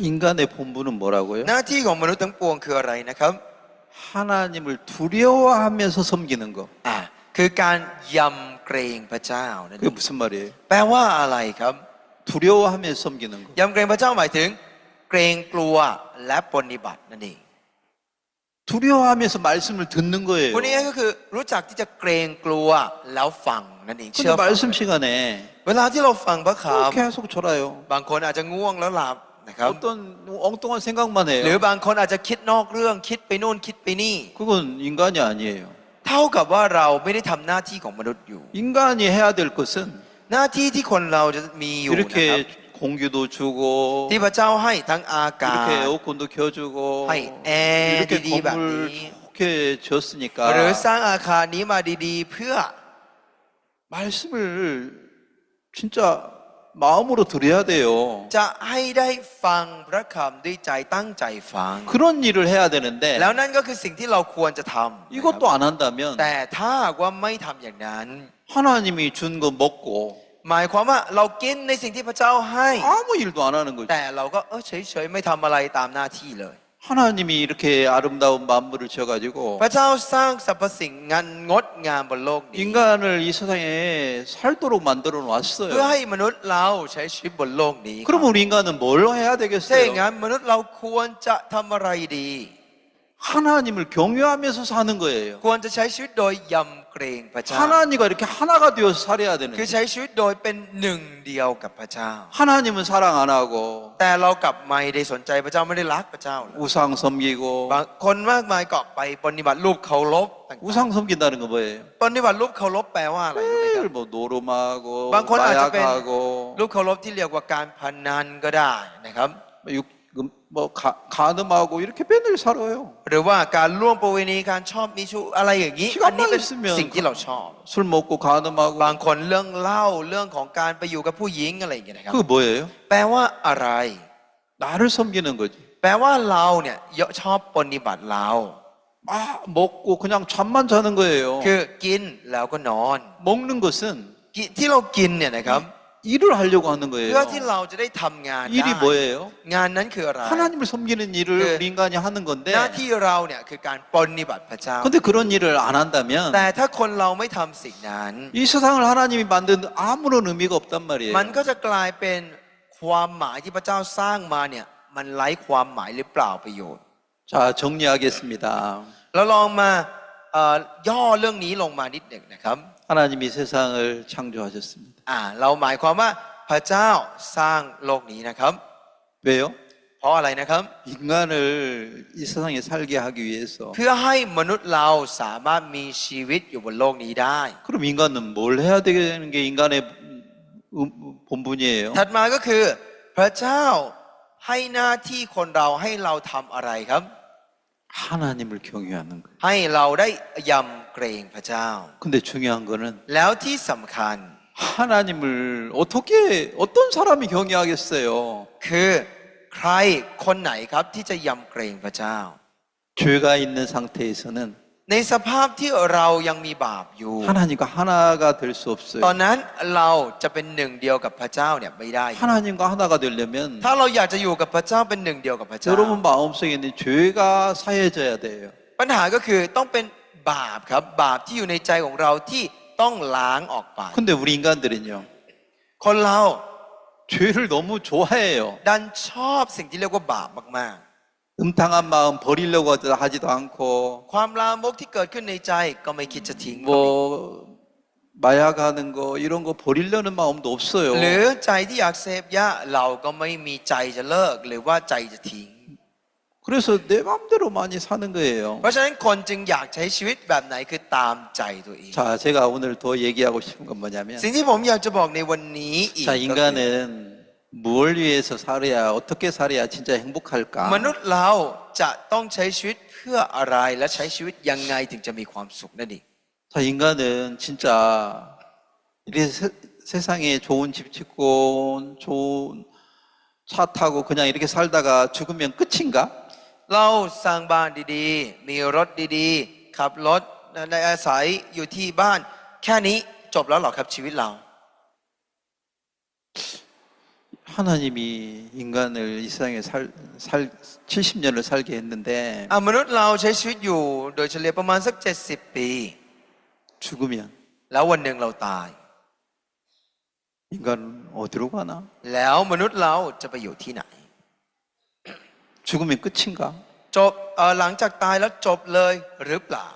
인간의 본분은 뭐라고요? หน้าที่ของมนุษย์ทั้งปวงคืออะไรนะครับ 하나님을 두려워하면서 섬기는 거. คือการยำเกรงพระเจ้านั่นเอ 그게 ง 무슨 말이에요? แปลว่าอะไรครับ 두려워하면서 섬기는 거. ยำเกรงพระเจ้าหมายถึง เกรงกลัวและปฏิบัตินั่นเอง 두려워하면서 말씀을 듣는 พวก 거예요. นี้ก็คือรู้จักที่จะเกรงกลัวแล้วฟังนั่นเอง 근데 เชื่อฟัง 말씀 시간에 เวลาที่เราฟังพระค 계속 졸아요. ำบางคนอาจจะง่วงแล้วหลับนะครับ 어떤 엉뚱한 생각만 หรือ 해요. บางคนอาจจะคิดนอกเรื่องคิดไปโน่นคิดไปนี่ 그건 인간이 아니에요. เท่ากับว่าเราไม่ได้ทำหน้าที่ของมนุษย์อยู่ 인간이 해야 될 것은 หน้าที่ที่คนเราจะมีอยู่นะครับ 이렇게 공기도 주고 ที่พระเจ้าให้ทั้งอากาศ 이렇게 에어컨도 켜주고 하이, 이렇게 에디디 건물 바니. 좋게 지었으니까 หรือสร้างอาคารนี้มาดีๆ เพื่อ 말씀을 진짜 마음으로 들어야 돼요. จะให้ได้ฟังพระคำด้วยใจตั้งใจฟัง 그런 일을 해야 되는데 แล้วนั่นก็คือสิ่งที่เราควรจะทำ 이것도 안 한다면 แต่ถ้าหากว่าไม่ทำอย่างนั้น 하나님이 준 거 먹고 หมายความว่าเรากินในสิ่งที่พระเจ้าให้ 아무 일도 안 하는 거죠. แต่เราก็เฉยๆไม่ทำอะไรตามหน้าที่เลย 하나님이 이렇게 아름다운 만물을 지어가지고 พระเจ้าสร้างสรรพสิ่งงดงามบนโลกนี้ 인간을 이 세상에 살도록 만들어 เพื่อ 놨어요. ให้มนุษย์เราใช้ชีวิตบนโลกนี้ 그럼 우리 인간은 뭘 해야 ถ้าอย่าง 되겠어요? นั้นมนุษย์เราควรจะทำอะไรดี 하나님을 경외하면서 사는 거예요. ควรจะใช้ชีวิตโดยยำเกรงพระเจ้า 하나님과 이렇게 하나가 되어서 살아야 คือ 되는데 ใช้ชีวิตโดยเป็นหนึ่งเดียวกับพระเจ้า 하나님은 사랑 안 하고 แต่เรากลับไม่ได้สนใจพระเจ้าไม่ได้รักพระเจ้าเลย 우상 섬기고 บางคนมากมายก็ไปปฏิบัติรูปเคารพต่าง 우상 섬긴다는 건 뭐예요? ๆปฏิบัติรูปเคารพแปลว่าอะไรรู้ไหมครับ 매일 뭐 노름하고 방건 아직은 마약하고 รูปเคารพที่เรียกว่าการพนันก็ได้นะครับ 뭐 간음하고 이렇게 맨날 살아요. หรือว่าการร่วมประเวณีการชอบมีชู้อะไรอย่างนี้ 시간만 อันนี้เป็น 있으면 สิ่งที่เราชอบ 술 먹고 간음하고 บางคนเรื่องเหล้าเรื่องของการไปอยู่กับผู้หญิงอะไรอย่างเงี้ยนะครับ 그거 뭐예요? แปลว่าอะไร 나를 섬기는 거지. แปลว่าเราเนี่ยชอบปฏิบัติเรา 먹고 그냥 잠만 자는 거예요. คือกินแล้วก็นอน 먹는 것은 ที่เรากินเนี่ยนะครับ 일을 하려고 하는 เพื่ 거예요. อที่เราจะได้ทำงานได้ 일이 뭐예요? งานนั้นคืออะไร 하나님을 섬기는 일을 우리 인간이 하는 หน้า 건데 ที่เราเนี่ยคือการปฏิบัติพระเจ้า 근데 그런 일을 안 한다면 แต่ถ้าคนเราไม่ทำสิ่งนั้น 이 세상을 하나님이 만든 아무런 의미가 없단 말이에요. มันก็จะกลายเป็นความหมายที่พระเจ้าสร้างมาเนี่ยมันไร้ความหมายหรือเปล่าประโยชน์ 자, 정리하겠습니다. เราลองมาย่อเรื่องนี้ลงมานิดหนึ่งนะครับ 하나님이 세상을 창조하셨습니다. เราหมายความว่าพระเจ้าสร้างโลกนี้นะครับ 왜요? เพราะอะไรนะครับ 인간을 이 세상에 살게 하기 위해서. เพื่อให้มนุษย์เราสามารถมีชีวิตอยู่บนโลกนี้ได้ 그럼 인간은 뭘 해야 되는 게 인간의 본분이에요? ถัดมาก็คือ พระเจ้าให้หน้าที่คนเราให้เราทำอะไรครับ 하나님을 경외하는 거예요. ให้เราได้ยำเกรงพระเจ้า 근데 중요한 거는 แล้วที่สำคัญ 하나님을 어떤 사람이 경외하겠어요? คือใครคนไหนครับที่จะยำเกรงพระเจ้า 죄가 있는 상태에서는 ในสภาพที่เรายังมีบาปอยู่ 하나님과 하나가 될 수 ตอน 없어요. นั้นเราจะเป็นหนึ่งเดียวกับพระเจ้าเนี่ยไม่ได้ 하나님과 하나가 되려면 ถ้าเราอยากจะอยู่กับพระเจ้าเป็นหนึ่งเดียวกับพระเจ้า 여러분 마음속에 있는 죄가 사해져야 돼요. ปัญหาก็คือต้องเป็นบาปครับบาปที่อยู่ในใจของเราที่ต้องล้างออกไป 근데 우리 인간들은요, คนเรา 죄를 너무 좋아해요. ดันชอบสิ่งที่เรียกว่าบาปมาก 음탕한 마음 버리려고 하지도 않고 ๆ ความลามกที่เกิดขึ้นในใจก็ไม่คิดจะทิ้ง 뭐 마약하는 거 이런 거 버리려는 마음도 없어요. หรือใจที่อยากเสพยาเราก็ไม่มีใจจะเลิกหรือว่าใจจะทิ้ง 그래서 내 마음대로 많이 사는 거예요. เพราะฉะนั้นคนจึงอยากใช้ชีวิตแบบไหนคือตามใจตัวเอง 자, 제가 오늘 더 얘기하고 싶은 건 뭐냐면, สิ่งที่ผมอยากจะบอกในวันนี้อีก 자, ก็คือ 인간은 뭘 위해서 살아야 어떻게 살아야 진짜 행복할까? มนุษย์เราจะต้องใช้ชีวิตเพื่ออะไรและใช้ชีวิตยังไงถึงจะมีความสุขนั่นเอง 자, 인간은 진짜 이렇게 세상에 좋은 집 짓고 좋은 차 타고 그냥 이렇게 살다가 죽으면 끝인가? เราสร้างบ้านดีๆ มีรถดีๆ ขับรถได้อาศัยอยู่ที่บ้าน แค่นี้จบแล้วเหรอครับชีวิตเรา 하나님이 인간을 이 세상에 70년을 살게 했는데 มนุษย์เราใช้ชีวิตอยู่โดยเฉลี่ยประมาณสัก70 ปี 죽으면 แล้ววันหนึ่งเราตาย 인간 어디로 가나? แล้วมนุษย์เราจะไปอยู่ที่ไหน 죽으면 끝인가? จบหลังจากตายแล้วจบเลยหรือเปล่า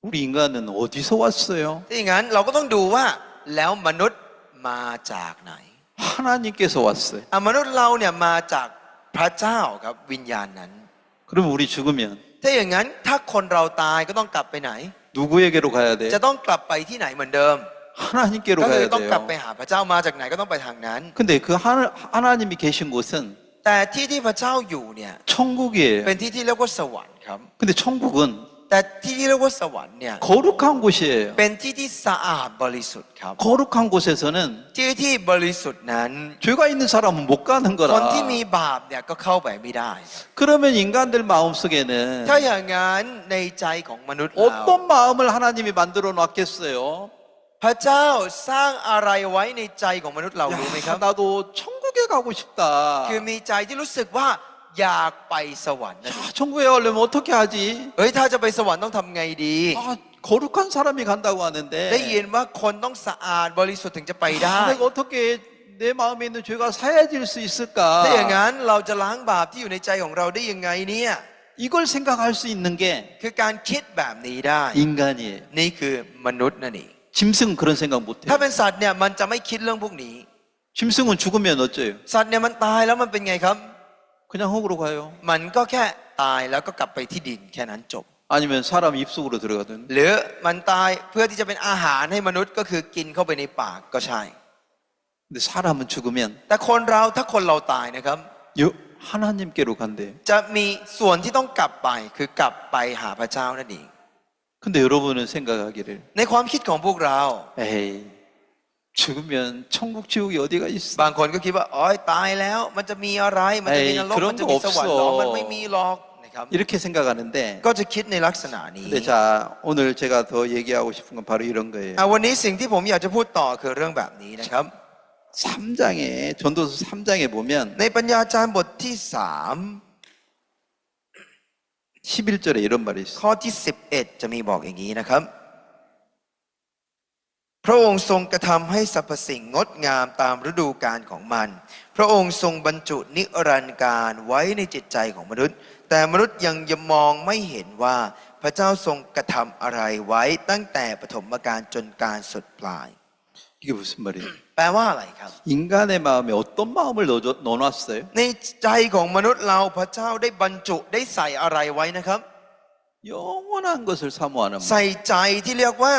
우리 인간은 어디서 왔어요? ถ้าอย่างนั้นเราก็ต้องดูว่าแล้วมนุษย์มาจากไหน 하나님께서 왔어요. มนุษย์เราเนี่ยมาจากพระเจ้าครับวิญญาณนั้น 그럼 우리 죽으면 ถ้าอย่างนั้นถ้าคนเราตายก็ต้องกลับไปไหน 누구에게로 가야 돼? จะต้องกลับไปที่ไหนเหมือนเดิม 하나님께로 ก็คือ 가야 ต้องกลับไป 돼요. หาพระเจ้ามาจากไหนก็ต้องไปทางนั้น 근데 그 하나님이 계신 곳은 แต่ที่พระเจ้าอยู่เนี่ย 천국이에요. เป็นที่ที่เรียกว่าสวรรค์ครับ 근데 천국은 แต่ที่ที่เรียกว่าสวรรค์เนี่ย 거룩한 곳이에요. เป็นที่ที่สะอาดบริสุทธิ์ครับ 거룩한 곳에서는 ที่ที่บริสุทธิ์นั้น 죄가 있는 사람은 못 가는 คนที่มี 거라. บาปเนี่ยก็เข้าไปไม่ได้ 그러면 인간들 마음속에는 ถ้าอย่างนั้นในใจของมนุษย์เรา 어떤 마음을 하나님이 만들어 놨겠어요? พระเจ้าสร้างอะไรไว้ในใจของมนุษย์เรารู้ไหมครับ 야, 나도 천국에 가고 싶다. คือมีใจที่รู้สึกว่า อยากไปสวรรค์นะ 야, 천국에 가려면 어떻게 하지? เฮ้ยถ้าจะไปสวรรค์ต้องทำไงดี 아, 거룩한 사람이 간다고 ได้ยิ 하는데 นว่าคนต้องสะอาดบริสุทธิ์ถึงจะไปได้ 내가 어떻게 내 마음에 있는 죄가 사해질 수 ถ้าอย่าง 있을까? นั้นเราจะล้างบาปที่อยู่ในใจของเราได้ยังไงเนี่ย 이걸 생각할 수 있는 게 คือการคิดแบบนี้ได้ 인간이에요. นี่คือมนุษย์นั่นเอง 짐승은 그런 생각 ถ้า 못해요. เป็นสัตว์เนี่ยมันจะไม่คิดเรื่องพวกนี้ 짐승은 죽으면 어째요? สัตว์เนี่ยมันตายแล้วมันเป็นไงครับ 그냥 흙으로 가요. มันก็แค่ตายแล้วก็กลับไปที่ดินแค่นั้นจบ 아니면 사람 입속으로 들어가든. หรือมันตายเพื่อที่จะเป็นอาหารให้มนุษย์ก็คือกินเข้าไปในปากก็ใช่ 근데 사람은 죽으면 แต่คนเราถ้าคนเราตายนะครับ 하나님께로 간대요. จะมีส่วนที่ต้องกลับไปคือกลับไปหาพระเจ้านั่นเอง 근데 여러분은 생각하기를 ในความคิดของพวกเรา 에이 죽으면 천국 지옥이 어디가 있어? บางคนก็คิดว่าอ๋อตายแล้วมันจะมีอะไรมันจะมีนรก เอ้ย มันจะมีสวรรค์หรอ 그런 거 มันไม่มีหรอกนะครับ 이렇게 생각하는데 ก็จะคิดในลักษณะนี้ 근데 자 오늘 제가 더 얘기하고 싶은 건 바로 이런 거예요. วันนี้สิ่งที่ผมอยากจะพูดต่อคือเรื่องแบบนี้นะครับ 3장에 전도서 3장에 보면 ในปัญญาจารย์บทที่11절에 이런 말이 3 있어요. ข้อที่11จะมีบอกอย่างนี้นะครับ พระองค์ทรงกระทำให้สรรพสิ่งงดงามตามฤดูกาลของมัน พระองค์ทรงบรรจุนิรันดร์การไว้ในจิตใจของมนุษย์ แต่มนุษย์ยังมองไม่เห็นว่าพระเจ้าทรงกระทำอะไรไว้ตั้งแต่ปฐมกาลจนการสุดปลาย 이게 무슨 말이에요? แปลว่าอะไรครับ 인간의 마음에 어떤 마음을 넣어놨어요? ในใจของมนุษย์เราพระเจ้าได้บรรจุได้ใส่อะไรไว้นะครับ 영원한 것을 사모하는 마음. ใส่ใจที่เรียกว่า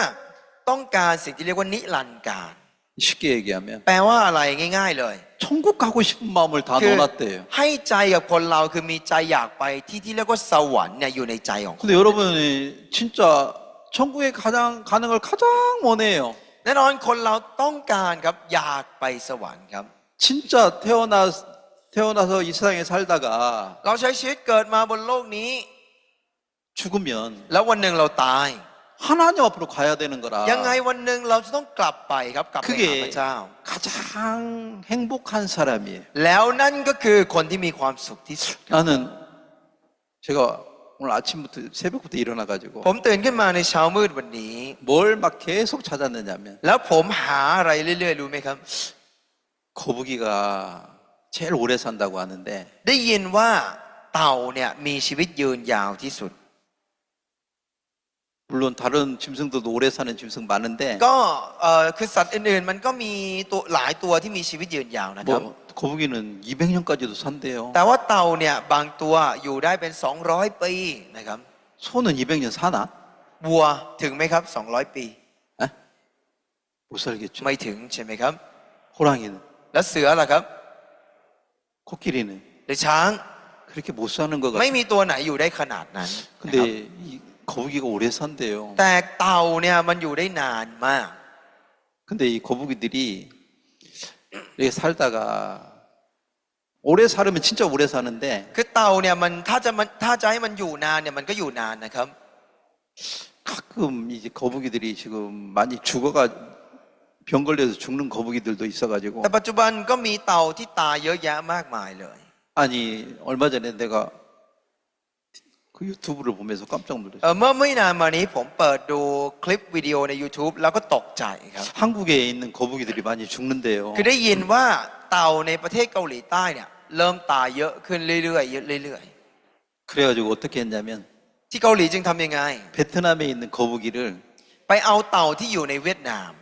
ต้องการสิ่งที่เรียกว่านิรันดร์การ 쉽게 얘기하면 แปลว่าอะไรง่ายๆเลย 천국 가고 싶은 마음을 다 คือ 넣어놨대요. ให้ใจกับคนเราคือมีใจอยากไปที่เรียกว่าสวรรค์เนี่ยอยู่ในใจของคน 근데 여러분이 진짜 천국에 가는 걸 가장 원해요. แน่นอนคนเราต้องการครับอยากไปสวรรค์ครับ 진짜 태어나서 이 세상에 살다가 เราใช้ชีวิตเกิดมาบนโลกนี้ 죽으면 แล้ววันหนึ่งเราตาย 하나님 앞으로 가야 되는 거라. ยังไงวันหนึ่งเราจะต้องกลับไปครับกลับไปหาพระเจ้า 가장 행복한 사람이에요. แล้วนั่นก็คือคนที่มีความสุขที่สุด 나는 제가 오늘 아침부터 새벽부터 일어나가지고 ผมตื่นขึ้นมาในเช้ามืดวันนี้ 뭘 막 계속 찾았느냐면 แล้วผมหาอะไรเรื่อยๆรู้ไหมครับ 거북이가 제일 오래 산다고 하는데 ได้ยินว่าเต่าเนี่ยมีชีวิตยืนยาวที่สุด 물론 다른 짐승들도 오래 사는 짐승 많은데 ก็คือสัตว์อื่นๆมันก็มีตัวหลายตัวที่มีชีวิตยืนยาวนะครับ 뭐 거북이는 200년까지도 산대요. แต่ว่าเต่าเนี่ยบางตัวอยู่ได้เป็น200ปีนะครับ 소는 200년 사나? วัวถึงไหมครับ200ปี 에? 못 살겠죠. ไม่ถึงใช่ไหมครับ 호랑이는 แล้วเสือล่ะครับ 코끼리는 หรือช้าง 그렇게 못 사는 것 ไม่ 같아요. มีตัวไหนอยู่ได้ขนาดนั้นนะครับ 근데 이 거북이가 오래 산대요. แต่เต่าเนี่ยมันอยู่ได้นานมาก 근데 이 거북이들이 이렇게 살다가 오래 살으면 진짜 오래 사는데 คือเต่าเนี่ยมันถ้าจะให้มันอยู่นานเนี่ยมันก็อยู่นานนะครับ 가끔 이제 거북이들이 지금 많이 죽어가 병 걸려서 죽는 거북이들도 있어가지고 แต่ปัจจุบันก็มีเต่าที่ตายเยอะแยะมากมายเลย 아니 얼마 전에 내가 그 유튜브를 보면서 깜짝 놀랐어요. เมื่อไม่นานมานี้ผมเปิดดูคลิปวิดีโอใน YouTube แล้วก็ตกใจครับ 한국에 있는 거북이들이 많이 죽는데요. คือได้ยินว่าเต่าในประเทศเกาหลีใต้เนี่ยเริ่มตายเยอะขึ้นเรื่อยๆเรื่อย 그래가지고 어떻게 했냐면 ๆที่เกาหลีจึงทำยังไง 베트남에 있는 거북이를 ไปเอาเต่าที่อยู่ในเวียดนาม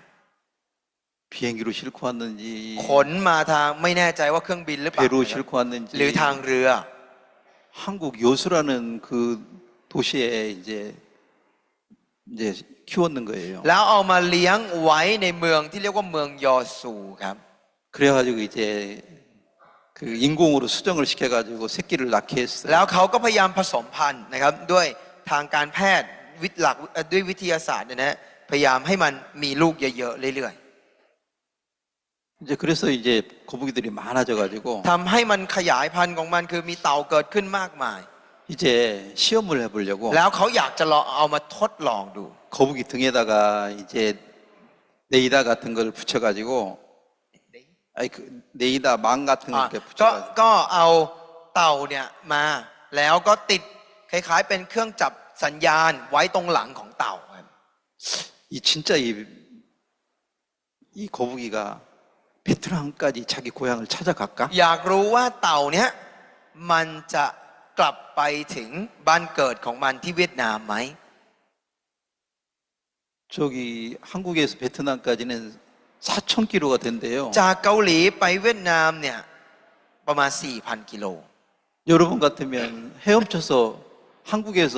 비행기로 싣고 왔는지 ขนมาทางไม่แน่ใจว่าเครื่องบินหรือเปล่า 배로 싣고 หรือ 왔는지 ทางเรือ 한국 여수라는 그 도시에 이제 키웠는 거예요. แล้วเอามาเลี้ยงไว้ในเมืองที่เรียกว่าเมืองยอซูครับ 그래가지고 이제 그 인공으로 수정을 시켜가지고 새끼를 낳게 แล้ 했어요. วเขาก็พยายามผสมพันธุ์นะครับด้วยทางการแพทย์ด้วยวิทยาศาสตร์เนี่ยนะพยายามให้มันมีลูกเยอะๆเรื่อย 이제 그래서 이제 거북이들이 많아져가지고 ๆทำให้มันขยายพันธุ์ของมันคือมีเต่าเกิดขึ้นมากมาย 이제 시험을 해보려고 แล้วเขาอยากจะลองเอามาทดลองดู 거북이 등에다가 이제 네이다 같은 걸 붙여가지고 아니 그 네이다 망 같은 거 อ่ะ 이렇게 ก็ 붙여가지고 ก็เอา เต่าเนี่ยมาแล้วก็ติดคล้ายๆเป็นเครื่องจับสัญญาณไว้ตรงหลังของเต่าครับ 이 진짜 이 거북이가 베트남까지 자기 고향을 찾아갈까? อยากรู้ว่าเต่าเนี้ยมันจะกลับไปถึงบ้านเกิดของมันที่เวียดนามไหม 저기 한국에서 베트남까지는 4,000km가 된대요. จากเกาหลีไปเวียดนามเนี่ยประมาณ 4,000 กิโล 여러분 같으면 헤엄쳐서 한국에서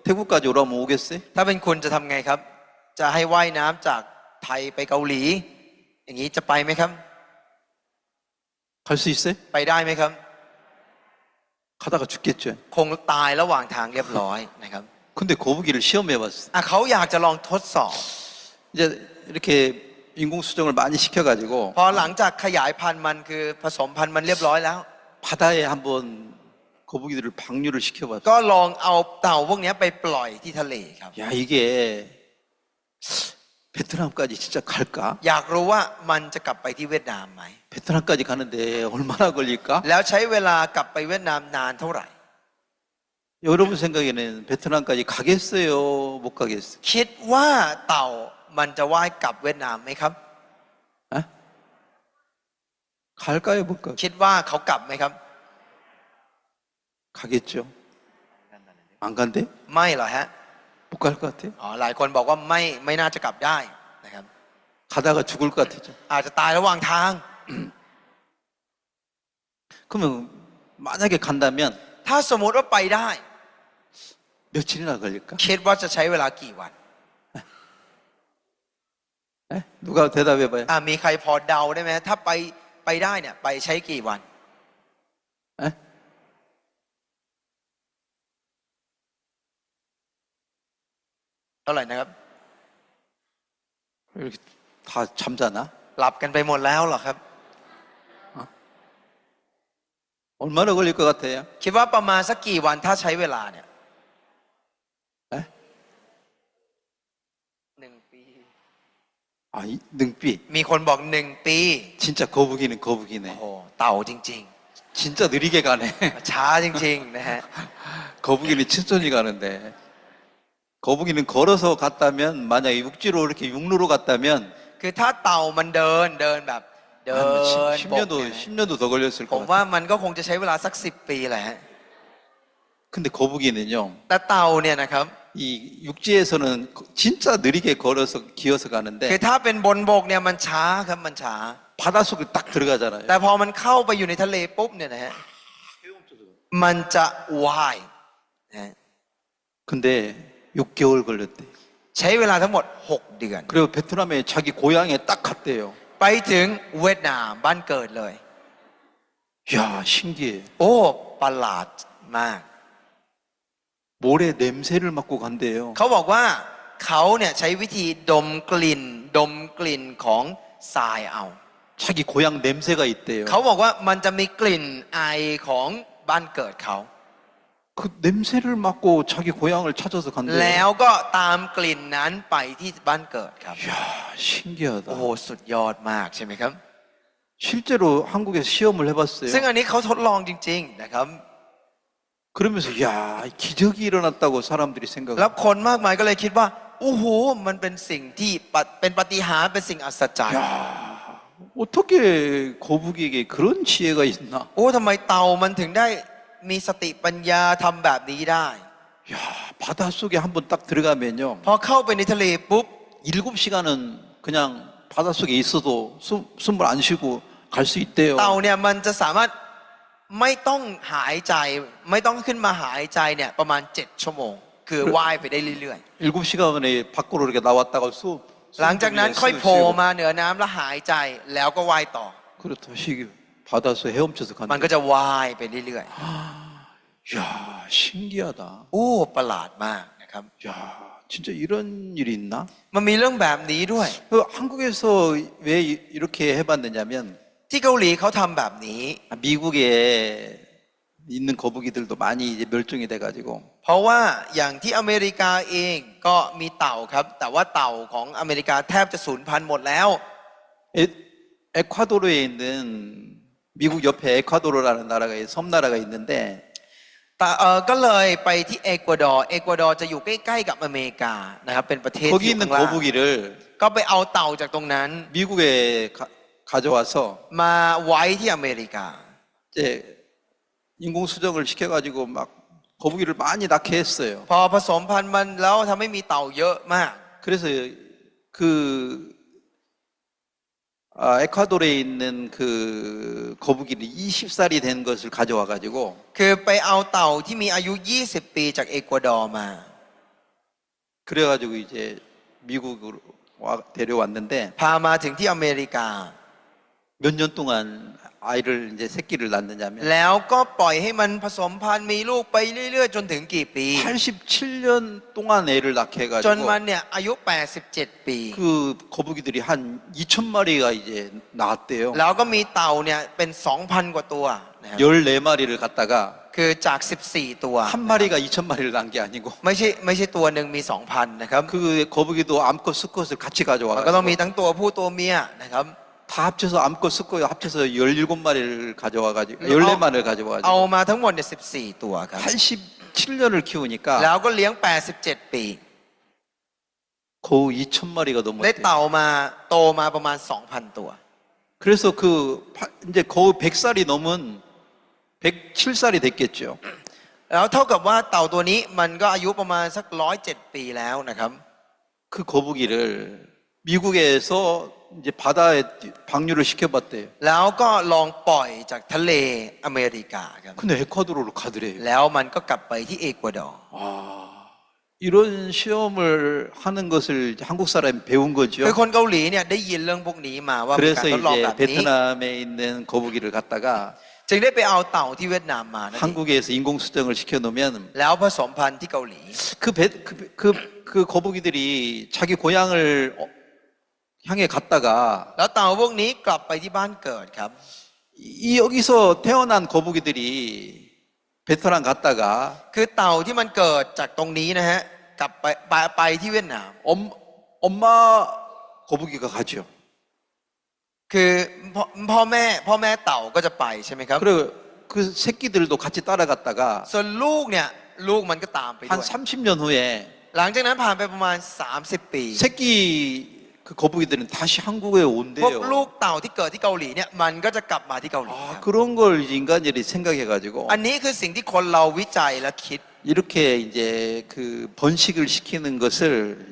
태국까지 오라면 오겠어요? ถ้าเป็นคุณจะทำไงครับ จะให้ว่ายน้ำจากไทยไปเกาหลี อย่างนี้จะไปไหมครับ 갈 수 있어요? ไปได้ไหมครับ 가다가 죽겠죠. คงตายระหว่างทางเรียบร้อยนะครับ 근데 거북이를 시험해봤어요. เขาอยากจะลองทดสอบ 이제 이렇게 인공 수정을 많이 시켜가지고 พอหลังจากขยายพันธุ์มันคือผสมพันธุ์มันเรียบร้อยแล้ว 바다에 한번 거북이들을 방류를 시켜봤어요. ก็ลองเอาเต่าพวกนี้ไปปล่อยที่ทะเลครับ 야, 이게 베트남까지 진짜 갈까? อยากรู้ว่ามันจะกลับไปที่เวียดนามไหม 베트남까지 가는데 얼마나 걸릴까? แล้วใช้เวลากลับไปเวียดนามนานเท่าไหร่ 여러분 생각에는 베트남까지 가겠어요? 못 가겠어요? คิดว่าเต่ามันจะว่ายกลับเวียดนามไหมครับ 에? 갈까요? 못 가? คิดว่าเขากลับไหมครับ 가겠죠. 안 간대? ไม่หรอฮะ 못 갈 것 같아요. อ๋อหลายคนบอกว่าไม่น่าจะกลับได้นะครับ 가다가 죽을 것 같아요. อาจจะตายระหว่างทาง 그러면 만약에 간다면 ถ้าสมมุติว่าไปได้ 며칠이나 걸릴까? คิดว่าจะใช้เวลากี่วัน 에? 누가 대답해봐요. มีใครพอเดาได้ไหมถ้าไปได้เนี่ยไปใช้กี่วัน 에?เท่าไหร่นะครับ 이렇게 다 잠자나? หลับกันไปหมดแล้วเหรอครับ 얼마나 걸릴 것 같아요? คิดว่าประมาณสักกี่วันถ้าใช้เวลาเนี่ย 에? 1 ปี 아, 능비. มีคนบอก1 ปี 진짜 거북이는 거북이네. โอ้โหเต่าจริง 진짜 느리게 가네. ๆ ช้าจริงๆนะฮะ 거북이는 천천히 가는데. 거북이는 걸어서 갔다면, 만약에 육지로 이렇게 육로로 갔다면, คือถ้าเต่ามันเดินแบบ เดิน 한 บก 10년도, เนี่ย 10년도 더 걸렸을 ผม 것 ว่า 같아요. มันก็คงจะใช้เวลาสัก10 ปีแหละฮะ 근데 거북이는요, แต่เต่าเนี่ยนะครับ 이 육지에서는 진짜 느리게 걸어서 기어서 คือ 가는데, ถ้าเป็นบนบกเนี่ยมันช้าครับมันช้า 바닷속에 딱 들어가잖아요. แต่พอมันเข้าไปอยู่ในทะเลปุ๊บเนี่ยนะฮะ มันจะว่ายนะฮะ 근데 6개월 걸렸대. ใช้เวลาทั้งหมด 6 เดือน 그리고 베트남에 자기 고향에 딱 갔대요. ไปถึงเวียดนามบ้านเกิดเลย 야, 신기해. โอ้ประหลาดมาก 모래 냄새를 맡고 간대요. เขาบอกว่าเขาเนี่ยใช้วิธีดมกลิ่นของทรายเอา 자기 고향 냄새가 있대요. เขาบอกว่ามันจะมีกลิ่นไอของบ้านเกิดเขา 그 냄새를 맡고 자기 고향을 찾아서 แล้ 간대요. วก็ตามกลิ่นนั้นไปที่บ้านเกิดครับ 이야, 신기하다. โอ้โหสุดยอดมากใช่ไหมครับ 실제로 한국에서 시험을 ซึ่ง 해봤어요. อันนี้เขาทดลองจริงๆนะครับ 그러면서 야, 기적이 일어났다고 사람들이 แล้ว 생각해요. คนมากมายก็เลยคิดว่าโอ้โหมันเป็นสิ่งที่เป็นปาฏิหาริย์เป็นสิ่งอัศจรรย์ 야, 어떻게 거북이에게 그런 지혜가 있나? โอ้ทำไมเต่ามันถึงได้มีสติปัญญาทำแบบนี้ได้ 야, 바닷속에 한번 딱 들어가면요. พอเข้าไปในทะเลปุ๊บ 7시간은 그냥 바닷속에 있어도 숨을 안 쉬고 갈 수 있대요. เต่าเนี่ยมันจะสามารถไม่ต้องหายใจไม่ต้องขึ้นมาหายใจเนี่ยประมาณ7 ชั่วโมง คือว่ายไปได้เรื่อย 7시간 만에 밖으로 이렇게 나왔다가 ๆ หลังจากนั้นค่อยโผล่มาเหนือน้ำแล้วหายใจแล้วก็ว่ายต่อ 그렇다. 바다에서 헤엄쳐서 มัน 간다. ก็จะว่ายไปเรื่อย 야, 신기하다. ๆ โอ้ประหลาดมากนะครับ 야, 진짜 이런 일이 있나? มันมีเรื่องแบบนี้ด้วย 한국에서 왜 이렇게 해봤느냐면 ที่เกาหลีเขาทำแบบนี้ 미국에 있는 거북이들도 많이 이제 멸종이 돼가지고 เพราะว่าอย่างที่อเมริกาเองก็มีเต่าครับ แต่ว่าเต่าของอเมริกาแทบจะสูญพันธุ์หมดแล้ว 에콰도르에 있는 미국 옆에 에콰도르라는 나라가 섬나라가 있는데 แต่ก็เลยไปที่เอกวาดอร์เอกวาดอร์จะอยู่ใกล้ๆกับอเมริกานะครับเป็นประเทศ 거기 ที่อยู่ 있는 ข้างล่าง 거북이를 ก็ไปเอาเต่าจากตรงนั้น 미국에 가져와서 มาไว้ที่อเมริกา 이제 인공 수정을 시켜가지고 막 거북이를 많이 낳게 했어요. พอผสมพันธุ์มันแล้วทำให้มีเต่าเยอะมาก 그래서 그 에콰도르에 있는 그 거북이를 20살이 된 것을 가져와 가지고 คือไปเอาเต่าที่มีอายุ 20 ปีจากเอกวาดอร์มา 그래가지고 이제 미국으로 데려왔는데 พามาถึงที่อเมริกา 몇 년 동안 아이를 이제 새끼를 낳느냐면 แล้วก็ปล่อยให้มันผสมพันธุ์มีลูกไปเรื่อยๆจนถึงกี่ปี 87년 동안 애를 낳게 จน 해가지고 มันเนี่ยอายุ 87 ปี 그 거북이들이 한 2,000마리가 이제 나왔대요. แล้วก็มีเต่าเนี่ยเป็น 2,000 กว่าตัวนะครับ 14마리를 갖다가 คือจาก 14 ตัว 한 마리가 2,000마리를 낳은 게 아니고 ไม่ใช่ตัวหนึ่งมี 2,000 นะครับ 그 거북이도 암컷 수컷을 같이 มันก็ต้องมี 가져와가지고 ทั้งตัวผู้ตัวเมียนะครับ 다 합쳐서 암컷 수컷 합쳐서 17마리를 가져와가지고 14마리를 เอา 가져와가지고 มาทั้งหมดเนี่ย14 ตัวครับ 87년을 키우니까 แล้วก็เลี้ยง 87 ปี 거의 2,000마리가 ได้ 넘었대요. เต่ามาโตมาประมาณ 2,000 ตัว 그래서 이제 거의 100살이 넘은 107살이 됐겠죠. แล้วเท่ากับว่าเต่าตัวนี้มันก็อายุประมาณสัก107 ปีแล้วนะครับ 그 거북이를 미국에서 이제 바다에 방류를 시켜봤대요. แล้วก็ลองปล่อยจากทะเลอเมริกาครับ 근데 에콰도르로 가더래요. แล้วมันก็กลับไปที่เอกวาดอร์ 아, 이런 시험을 하는 것을 이제 한국 사람이 배운 คือ 거죠. คนเกาหลีเนี่ยได้ยินเรื่องพวกนี้มาว่ามีการ 그래서 ทดลองแบ 이제 บนี้ 베트남에 있는 거북이를 갖다가 จึงได้ไปเอาเต่าที่เวียดนามมานั่นเอง 한국에서 인공 수정을 시켜놓으면 แล้วผสมพันธุ์ที่เกาหลี 그 거북이들이 자기 고향을 향해 갔다가 แล้วเต่าพวกนี้กลับไปที่บ้านเกิดครับ 여기서 태어난 거북이들이 베트남 갔다가 คือเต่าที่มันเกิดจากตรงนี้นะฮะกลับไปที่เวียดนาม 엄마 거북이가 가죠. คือพ่อแม่เต่าก็จะไปใช่ไหมครับ 그리고 그 새끼들도 같이 따라갔다가 ส่วนลูกเนี่ยลูกมันก็ตามไปด้ 한 วย 30년 후에 หลังจากนั้นผ่านไปประมาณ 30 ปี 새끼 그 거북이들은 다시 한국에 พวก 온대요. ลูกเต่าที่เกิดที่เกาหลีเนี่ยมันก็จะกลับมาที่เกาหลีค 아, รับ 그런 걸 이제 인간들이 생각해가지고 อันนี้คือสิ่งที่คนเราวิจัยและคิด 이렇게 이제 그 번식을 시키는 것을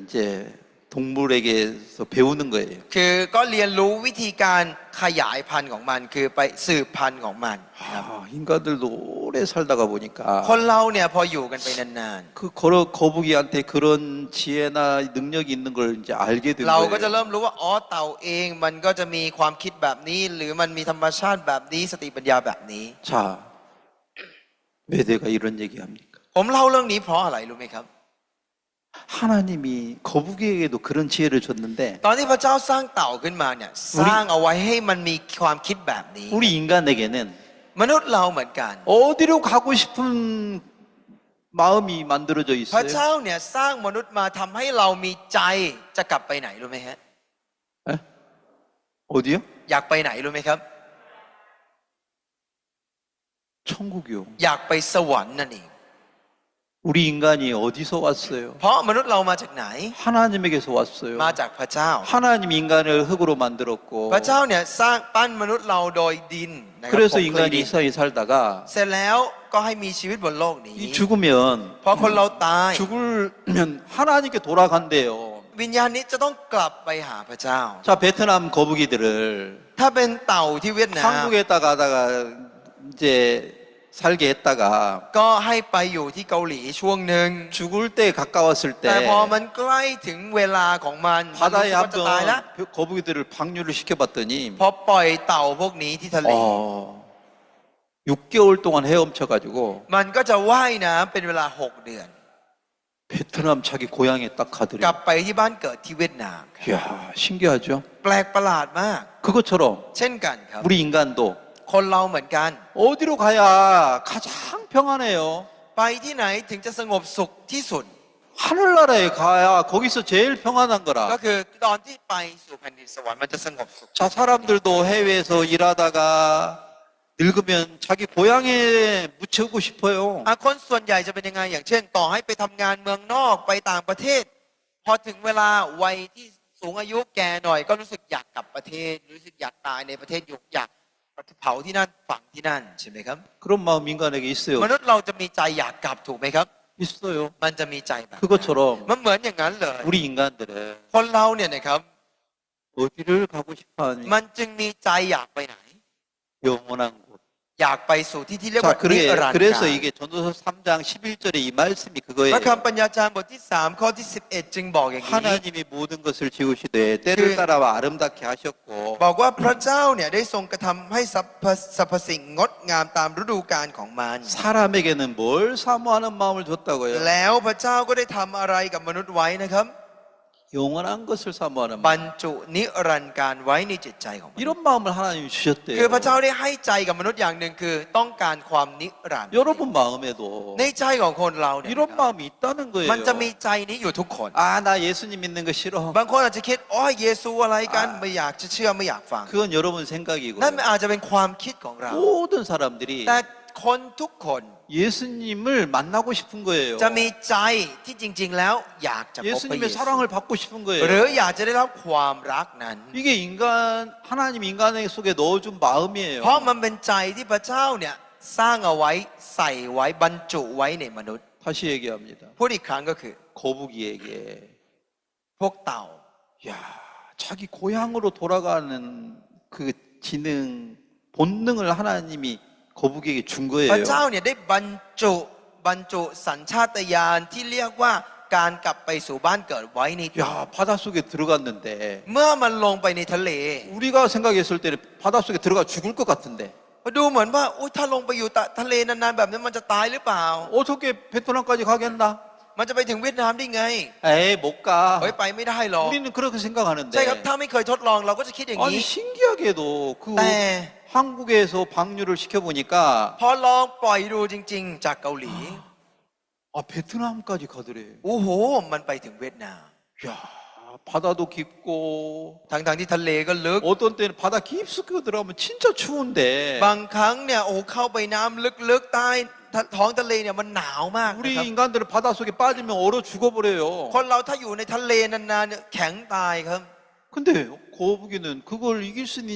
이제 동물에게서 배우는 거예요. คือก็เรียนรู้วิธีการขยายพันธุ์ของมันคือไปสืบพันธุ์ของมันครับ 아, 인간들도 오래 살다가 보니까 คนเราเนี่ยพออยู่กันไปนาน 그 거북이한테 그런 지혜나 능력이 있는 걸 이제 알게 된 ๆ เราก็จะ 거예요. เริ่มรู้ว่าอ๋อเต่าเองมันก็จะมีความคิดแบบนี้ หรือมันมีธรรมชาติแบบนี้สติปัญญาแบบนี้ 자, 왜 내가 이런 얘기합니까? ผมเล่าเรื่องนี้เพราะอะไรรู้ไหมครับ 하나님이 거북이에게도 그런 지혜를 줬는데 ตอนที่พระเจ้าสร้างเต่าขึ้นมาเนี่ยสร้างเอาไว้ให้มันมีความคิดแบบนี้ 우리 인간에게는 มนุษย์เราเหมือนกัน 어디로 가고 싶은 마음이 만들어져 พระ 있어요. เจ้าเนี่ยสร้างมนุษย์มาทำให้เรามีใจจะกลับไปไหนรู้ไหมฮะ 에? 어디요? อยากไปไหนรู้ไหมครับ 천국이요. อยากไปสวรรค์นั่นเอง 우리 인간이 어디서 왔어요? เพราะมนุษย์เรามาจากไหน 하나님에게서 왔어요. มาจากพระเจ้า 하나님 인간을 흙으로 만들었고 พระเจ้าเนี่ยสร้างปั้นมนุษย์เราโดยดินนะครับ 그래서 ผมเคย 인간이 ดิ 이 น 사회에 살다가 เสร็จแล้วก็ให้มีชีวิตบนโลกนี้ 이 죽으면 พอคนเราตาย 죽으면 하나님께 돌아간대요. วิญญาณนี้จะต้องกลับไปหาพระเจ้า 자, 베트남 거북이들을 ถ้าเป็นเต่าที่เวียดนาม 한국에다 가다가 이제 살게 했다가 ก็ให้ไปอยู่ที่เกาหลีช่วงหนึ่ง 죽을 때 가까웠을 แต่พอ 때 มันใกล้ถึงเวลาของมันมันรู้ 바다에 สึกว่าจะตายแล้ว 한번 거북이들을 방류를 시켜봤더니 พอปล่อยเต่าพวกนี้ที่ทะเล 6개월 동안 헤엄쳐가지고 มันก็จะว่ายน้ำเป็นเวลา 6 เดือน 베트남 자기 고향에 딱 กลับ 가더래요. ไปที่บ้านเกิดที่เวียดนามครับ 이야, 신기하죠? แปลกประหลาดมาก 그것처럼 เช่นกันครับ 우리 인간도 คนเราเหมือนกัน 어디로 가야 가장 평안해요? ไปที่ไหนถึงจะสงบสุขที่สุด 하늘나라에 가야 거기서 제일 평안한 ก็ 거라. คือตอนที่ไปสู่แผ่นดินสวรรค์มันจะสงบสุข 자, 사람들도 해외에서 일하다가 늙으면 자기 고향에 묻히고 싶어요. คนส่วนใหญ่จะเป็นยังไงอย่างเช่น ต่อให้ไปทำงานเมืองนอกไปต่างประเทศ พอถึงเวลาวัยที่สูงอายุแก่หน่อย ก็รู้สึกอยากกลับประเทศรู้สึกอยากตายในประเทศอยากเผาที่นั่นฝังที่นั่นใช่ไหมครับ 그런 마음 인간에게 있어요. มนุษย์เราจะมีใจอยากกลับถูกไหมครับ 있어요. มันจะมีใจแบบนั้น 그것처럼 มันเหมือนอย่างนั้นเลย 우리 인간들은 คนเราเนี่ยนะครับ 어디를 가고 싶어하니? มันจึงมีใจอยากไปไหน 영원한 곳. อยากไปสู่ที่ที่เรียก 자, ว่านิรันดร์ 그래서 กาล 이게 전도서 3장 11절에 이 말씀이 พระ 그거예요. คำปัญญาจารย์บทที่ 3 ข้อที่ 11 จึงบอกอย่างนี้ 하나님이 모든 것을 지으시되 때를 따라 아름답게 하셨고 บอกว่าพระเจ้าเนี่ยได้ทรงกระทำให้สรรพสิ่งงดงามตามฤดูกาลของมัน 사람에게는 뭘 사모하는 마음을 줬다고요? แล้วพระเจ้าก็ได้ทำอะไรกับมนุษย์ไว้นะครับ 영원한 것을 사모하는 บรร 마음. จุนิรันดร์การไว้ในจิตใจของมนุษย์ 이런 마음을 하나님이 주셨대요. คือพระเจ้าได้ให้ใจกับมนุษย์อย่างหนึ่งคือต้องการความนิรันดร์ 여러분 마음에도 ในใจของคนเราเนี่ย 이런 마음이 있다는 거예요. มันจะมีใจนี้อยู่ทุกคน 아, 나 예수님 믿는 거 싫어. บางคนอาจจะคิดอ๋อเยซูอะไรกันไม่อยากจะเชื่อไม่อยากฟัง 그건 여러분 생각이고 นั่นอาจจะเป็นความคิดของเรา 모든 사람들이 แต่คนทุกคน 예수님을 만나고 싶은 거예요. จะมีใจที่จริง ๆ แล้วอยากจะพบพระเย 예수님의 ซู 사랑을 받고 싶은 หรือ 거예요. อยากจะได้รับความรักนั้น 이게 하나님 인간 속에 넣어준 마음이에요. เพราะมันเป็นใจที่พระเจ้าเนี่ยสร้างเอาไว้ใส่ไว้บรรจุไว้ในมนุษย์ 다시 얘기합니다. พูดอีกครั้งก็คือ 거북이에게 พวกเต่า 야, 자기 고향으로 돌아가는 그 지능, 본능을 하나님이 거북이에게 준 พระ 거예요. เจ้าเนี่ยได้บรรจุสัญชาตญาณที่เรียกว่าการกลับไปสู่บ้านเกิดไว้ในตัว 야, 바닷속에 들어갔는데 เมื่อมันลงไปในทะเล 우리가 생각했을 때는 바닷속에 들어가 죽을 것 같은데 ดูเหมือนว่าอุ๊ยถ้าลงไปอยู่ทะเลนานๆแบบนี้มันจะตายหรือเปล่า 어떻게 베트남까지 가겠나? มันจะไปถึงเวียดนามได้ไง 에이, 못 가. เฮ้ยไปไม่ได้หรอก 우리는 그렇게 생각하는데 ใช่ครับถ้าไม่เคยทดลองเราก็จะคิดอย่าง 아니 นี้ 신기하게도 그 แต่ 한국에서 방류를 시켜보니까 พอลองปล่อยดูจริง ๆ จากเกาหลี 아 베트남까지 가더래. โอ้โหมันไปถึงเวียดนาม 야 바다도 깊고 ทั้งที่ทะเลก็ลึก 어떤 때는 바다 깊숙이 들어가면 진짜 추운데 บางครั้งเนี่ยโอ้เข้าไปน้ำลึกๆใต้ท้องทะเลเนี่ยมันหนาวมากนะ 우리 ครับ 인간들은 바닷속에 빠지면 얼어 죽어버려요. คนเราถ้าอยู่ในทะเลนานๆเนี่ยแข็งตายครับ 근데 거북이는 그걸 이길 수 있는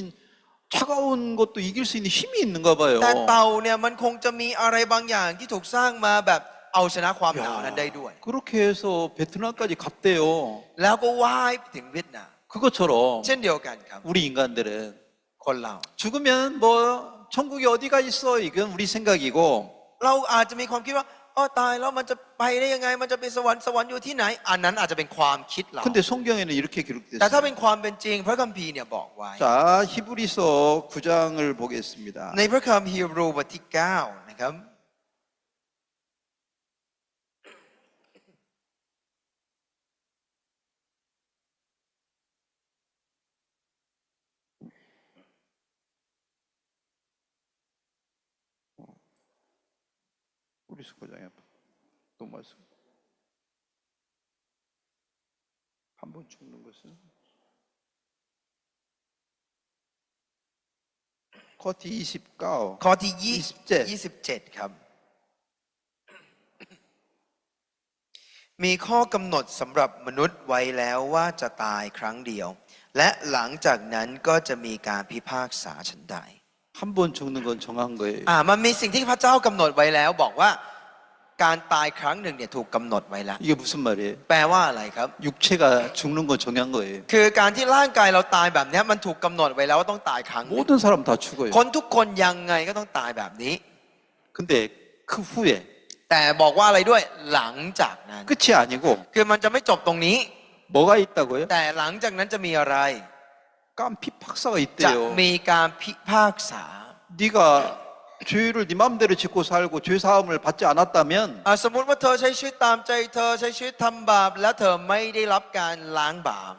차가운 것도 이길 수 있는 힘이 있는가 봐요. แต่เต่าเนี่ยมันคงจะมีอะไรบางอย่างที่ถูกสร้างมาแบบเอาชนะความหนาวนั้นได้ด้วย 그렇게 해서 베트남까지 갔대요. แล้วก็ว่ายไปถึงเวียดนาม 그것처럼 เช่นเดียวกันครับ 우리 인간들은 คนเรา 죽으면 뭐 천국이 어디가 있어 이건 우리 생각이고 เราอาจจะมีความคิดว่าอ๋อตายแล้วมันจะไปได้ยังไง มันจะไปสวรรค์อยู่ที่ไหน อันนั้นอาจจะเป็นความคิดเรา 근데 성경에는 이렇게 แต่ถ้า 기록됐어요. เป็นความเป็นจริง พระคัมภีร์เนี่ยบอกไว้ 자 히브리서 9장을 보겠습니다. ในพระคัมภีร์ฮีบรูบทที่ 9 นะครับ 히브리서 9장에 또 말씀. 한 번 죽는 것은 커티 29. ข้อที่ 27 27 ครับ มีข้อกำหนดสำหรับมนุษย์ไว้แล้วว่าจะตายครั้งเดียว และหลังจากนั้นก็จะมีการพิพากษาฉันใด 한 번 죽는 건 정한 거예요. มันมีสิ่งที่พระเจ้ากำหนดไว้แล้วบอกว่าการตายครั้งหนึ่งเนี่ยถูกกำหนดไว้แล้ว 이게 무슨 말이에요? แปลว่าอะไรครับ 육체가 죽는 건 정한 거예요. คือการที่ร่างกายเราตายแบบนี้มันถูกกำหนดไว้แล้วว่าต้องตายครั้งหนึ่ง 모든 사람 다 죽어요. คนทุกคนยังไงก็ต้องตายแบบนี้ 근데 그 후에 แต่บอกว่าอะไรด้วยหลังจากนั้น 끝이 아니고 คือมันจะไม่จบตรงนี้ 뭐가 있다고요? แต่หลังจากนั้นจะมีอะไร 깜피 박사가 จะ 있대요. มีการพิพากษา 네가 죄를 네 마음대로 짓고 살고 죄 사함을 받지 않았다면 สมมุติว่าเธอใช้ชีวิตตามใจเธอใช้ชีวิตทำบาปแล้วเธอไม่ได้รับการล้างบาป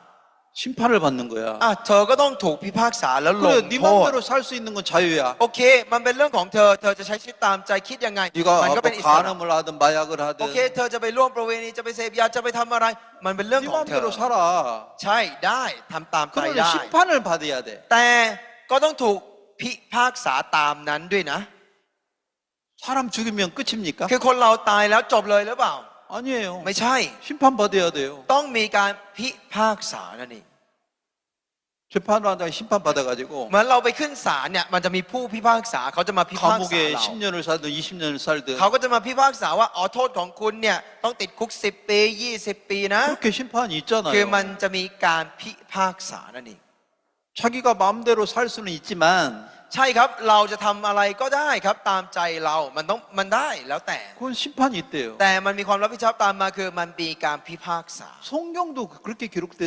심판을 받는 거야. เธอก็ต้องถูกพิพากษาแล้วล 그래, ง 네 โทษ 마음대로 살 수 있는 건 자유야. โอเค มันเป็นเรื่องของเธอ เธอจะใช้ชีวิตตามใจคิดยังไง 네가 มันก็ 뭐 เป็นอิสระ 간음을 하든 마약을 โอ 하든 เค เธอจะไปร่วมประเวณีจะไปเสพยาจะไปทำอะไร มันเป็นเรื่อง 네 ของเธอ 마음대로 살아. ใช่ได้ทำตามใจ 그러면 ได้ 심판을 받아야 돼. แต่ก็ต้องถูก พิพากษาตามนั้นด้วยนะ 사람 죽이면 끝입니까? คือคนเราตายแล้วจบเลยหรือเปล่า 아니에요. ไม่ใช่ 심판받아야 돼요. ต้องมีการพิพากษานั่นเอง 재판을 한다고 심판받아가지고 เหมือนเราไปขึ้นศาลเนี่ยมันจะมีผู้พิพากษาเขาจะมาพิพากษา 감옥에 เรา 10년을 살든 20년을 sal든 เขาก็จะมาพิพากษาว่าอ๋อโทษของคุณเนี่ยต้องติดคุก10 ปี 20 ปีนะ 그렇게 심판이 คือมัน 있잖아요. จะมีการพิพากษานั่นเอง 자기가 마음대로 살 수는 있지만 ใช่ครับเราจะทำอะไรก็ได้ครับตามใจเรามันได้แล้วแต่ 그건 심판이 있대요. แต่มันมีความรับผิดชอบตามมาคือมันมีการพิพากษา 성경도 그렇게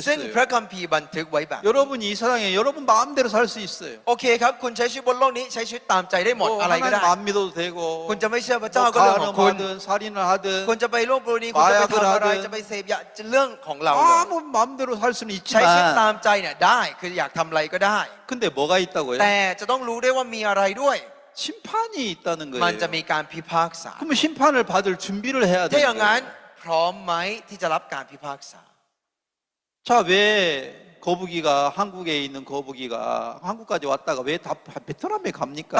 ซึ่ง 기록됐어요. พระคัมภีร์บันทึกไว้แบบ 여러분이 이 세상에 여러분 마음대로 살 수 있어요. โอเคครับคุณใช้ชีวิตบนโลกนี้ใช้ชีวิตตามใจได้หมด 뭐 อะไรก็ได้ 하나님 안 믿어도 되고 คุณจะไม่เชื่อพระ 뭐 เจ้าก็เรื่องของคุณ 가늠하든 살인을 하든 คุณจะไปร่วมบุรีคุณจะไปทำอะไร 마약을 하든 จะไปเสพยาจะเรื่องของเราเลย 아무 마음대로 살 수는 ใช้ชีวิตตา 있지만 มใจเนี่ยได้คืออยากทำอะไรก็ได้ 근데 뭐가 있다고요? แต่จะต้องรู้ได้วยว่ามีอะไรด้วย 심판이 있다는 มันจะ 거예요. มีการพิพากษา 그러면 심판을 받을 준비를 해야 ถ้าอย่าง 되는 นั้น 거예요. พร้อมไหมที่จะรับการพิพากษา 자, 왜 거북이가 한국에 있는 거북이가 한국까지 왔다가 왜 다 베트남에 เตา 갑니까?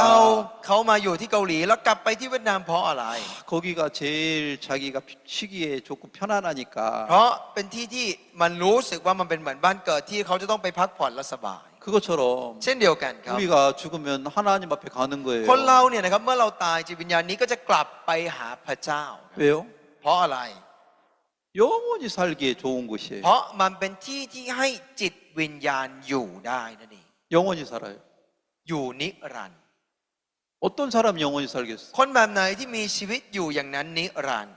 เขามาอยู่ที่เกาหลีแล้วกลับไปที่เวียดนามเพราะอะไร 거기가 제일 자기가 쉬기에 좋고 เพ 편안하니까 ราะเป็นที่ที่มันรู้สึกว่ามันเป็นเหมือนบ้านเกิดที่เขาจะต้องไปพักผ่อนและสบาย 그것처럼 เช่นเดียวกันครับ 우리가 죽으면 하나님 앞에 가는 거예요. คนเราเนี่ยนะครับเมื่อเราตายจิตวิญญาณนี้ก็จะกลับไปหาพระเจ้า 왜요? เพราะอะไร 영원히 살기에 좋은 곳이에요. เพราะมันเป็นที่ที่ให้จิตวิญญาณอยู่ได้นั่นเอง 영원히 살아요. อยู่นิรันดร์ 어떤 사람이 영원히 살겠어? คนแบบไหนที่มีชีวิตอยู่อย่างนั้นนิรันดร์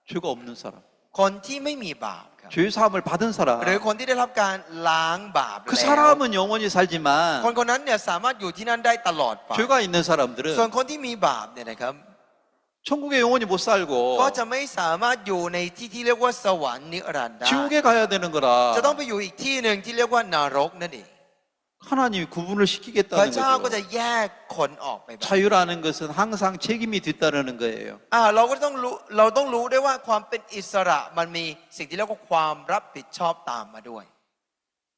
죄가 없는 사람. คนที่ไม่มีบาปครับ 죄 사함을 받은 사람. หรือคนที่ได้รับการล้างบาป 그 แล้ว 사람은 영원히 살지만 คนคนนั้นเนี่ยสามารถอยู่ที่นั่นได้ตลอดไป 죄가 있는 ส่วน 사람들은 คนที่มีบาปเนี่ยนะครับ 천국에 영원히 못 살고 ก็จะไม่สามารถอยู่ในที่ที่เรียกว่าสวรรค์นิรันดร์ได้ 지옥에 가야 되는 จะต้อง 거라 ไปอยู่อีกที่หนึ่งที่เรียกว่านรกนั่นเอง 하나님이 구분을 พระ 시키겠다는 เจ้าก็จะ 거죠. แยกคนออกไปแบบ 자유라는 것은 항상 책임이 뒤따르는 거예요. เราก็ต้องรู้ด้วยว่าความเป็นอิสระมันมีสิ่งที่เรียกว่าความรับผิดชอบตามมาด้วย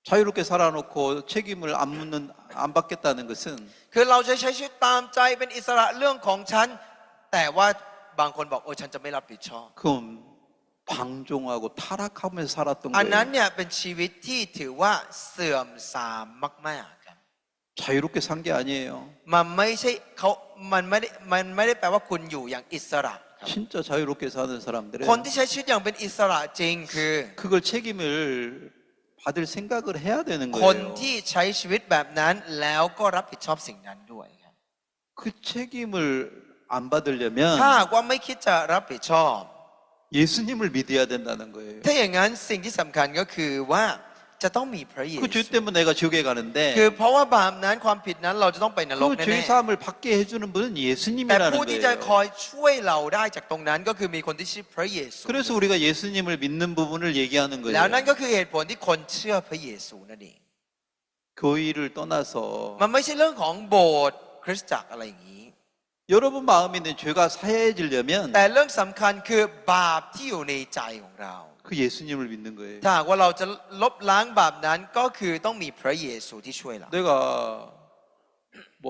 자유롭게 살아놓고 책임을 안 받겠다는 것은 คือเราจะใช้ชีวิตตามใจเป็นอิสระเรื่องของฉันแต่ว่าบางคนบอกโอ้ฉันจะไม่รับผิดชอบ 그럼 방종하고 타락하면서 살았던 อันนั้น 거예요. เนี่ยเป็นชีวิตที่ถือว่าเสื่อมทรามมากๆครับ 자유롭게 산 게 아니에요. มันไม่ใช่มันไม่ได้แปลว่าคุณอยู่อย่างอิสระครับ 진짜 자유롭게 사는 사람들은 คนที่ใช้ชีวิตอย่างเป็นอิสระจริงคือ 그걸 책임을 받을 생각을 해야 되는 คน 거예요. ที่ใช้ชีวิตแบบนั้นแล้วก็รับผิดชอบสิ่งนั้นด้วยครับ 그 책임을 안 받으려면 ถ้าหากว่าไม่คิดจะรับผิดชอบ 예수님을 믿어야 된다는 거예요. ถ้าอย่างนั้นสิ่งที่สำคัญก็คือว่าจะต้องมีพระเย 그 죄 ซู 때문에 내가 지옥에 คือ 가는데 เพราะว่าบาปนั้นความผิดนั้นเราจะต้องไปนรก 그 แน่ 죄 사함을 받게 해주는 분은 ๆแต่ 예수님이라는 ผู้ที่จะค 거예요. อยช่วยเราได้จากตรงนั้นก็คือมีคนที่ชื่อพระเยซู 그래서 우리가 예수님을 믿는 부분을 얘기하는 แล้วนั่น 거예요. ก็คือเหตุผลที่คนเชื่อพระเยซูนั่นเอง 교회를 떠나서 มันไม่ใช่เรื่องของโบสถ์คริสตจักรอะไรอย่างนี้ 여러분 마음에 있는 죄가 사해지려면 แต่เรื่องสำคัญคือบาปที่อยู่ในใจของเรา 그 예수님을 믿는 거예요. ถ้าหากว่าเราจะลบล้างบาปนั้นก็คือต้องมีพระเยซูที่ช่วยเรา 내가 뭐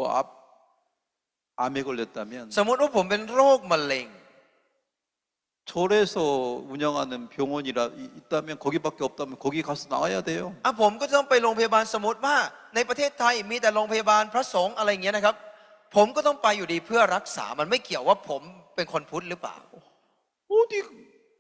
암에 걸렸다면 สมมติว่าผมเป็นโรคมะเร็ง 절에서 운영하는 병원이라 있다면 거기밖에 없다면 거기 가서 나와야 돼요. ผมก็จะต้องไปโรงพยาบาลสมมติว่าในประเทศไทยมีแต่โรงพยาบาลพระสงฆ์อะไรอย่างเงี้ยนะครับ ผมก็ต้องไปอยู่ดีเพื่อรักษามันไม่เกี่ยวว่าผมเป็นคนพุทธหรือเปล่า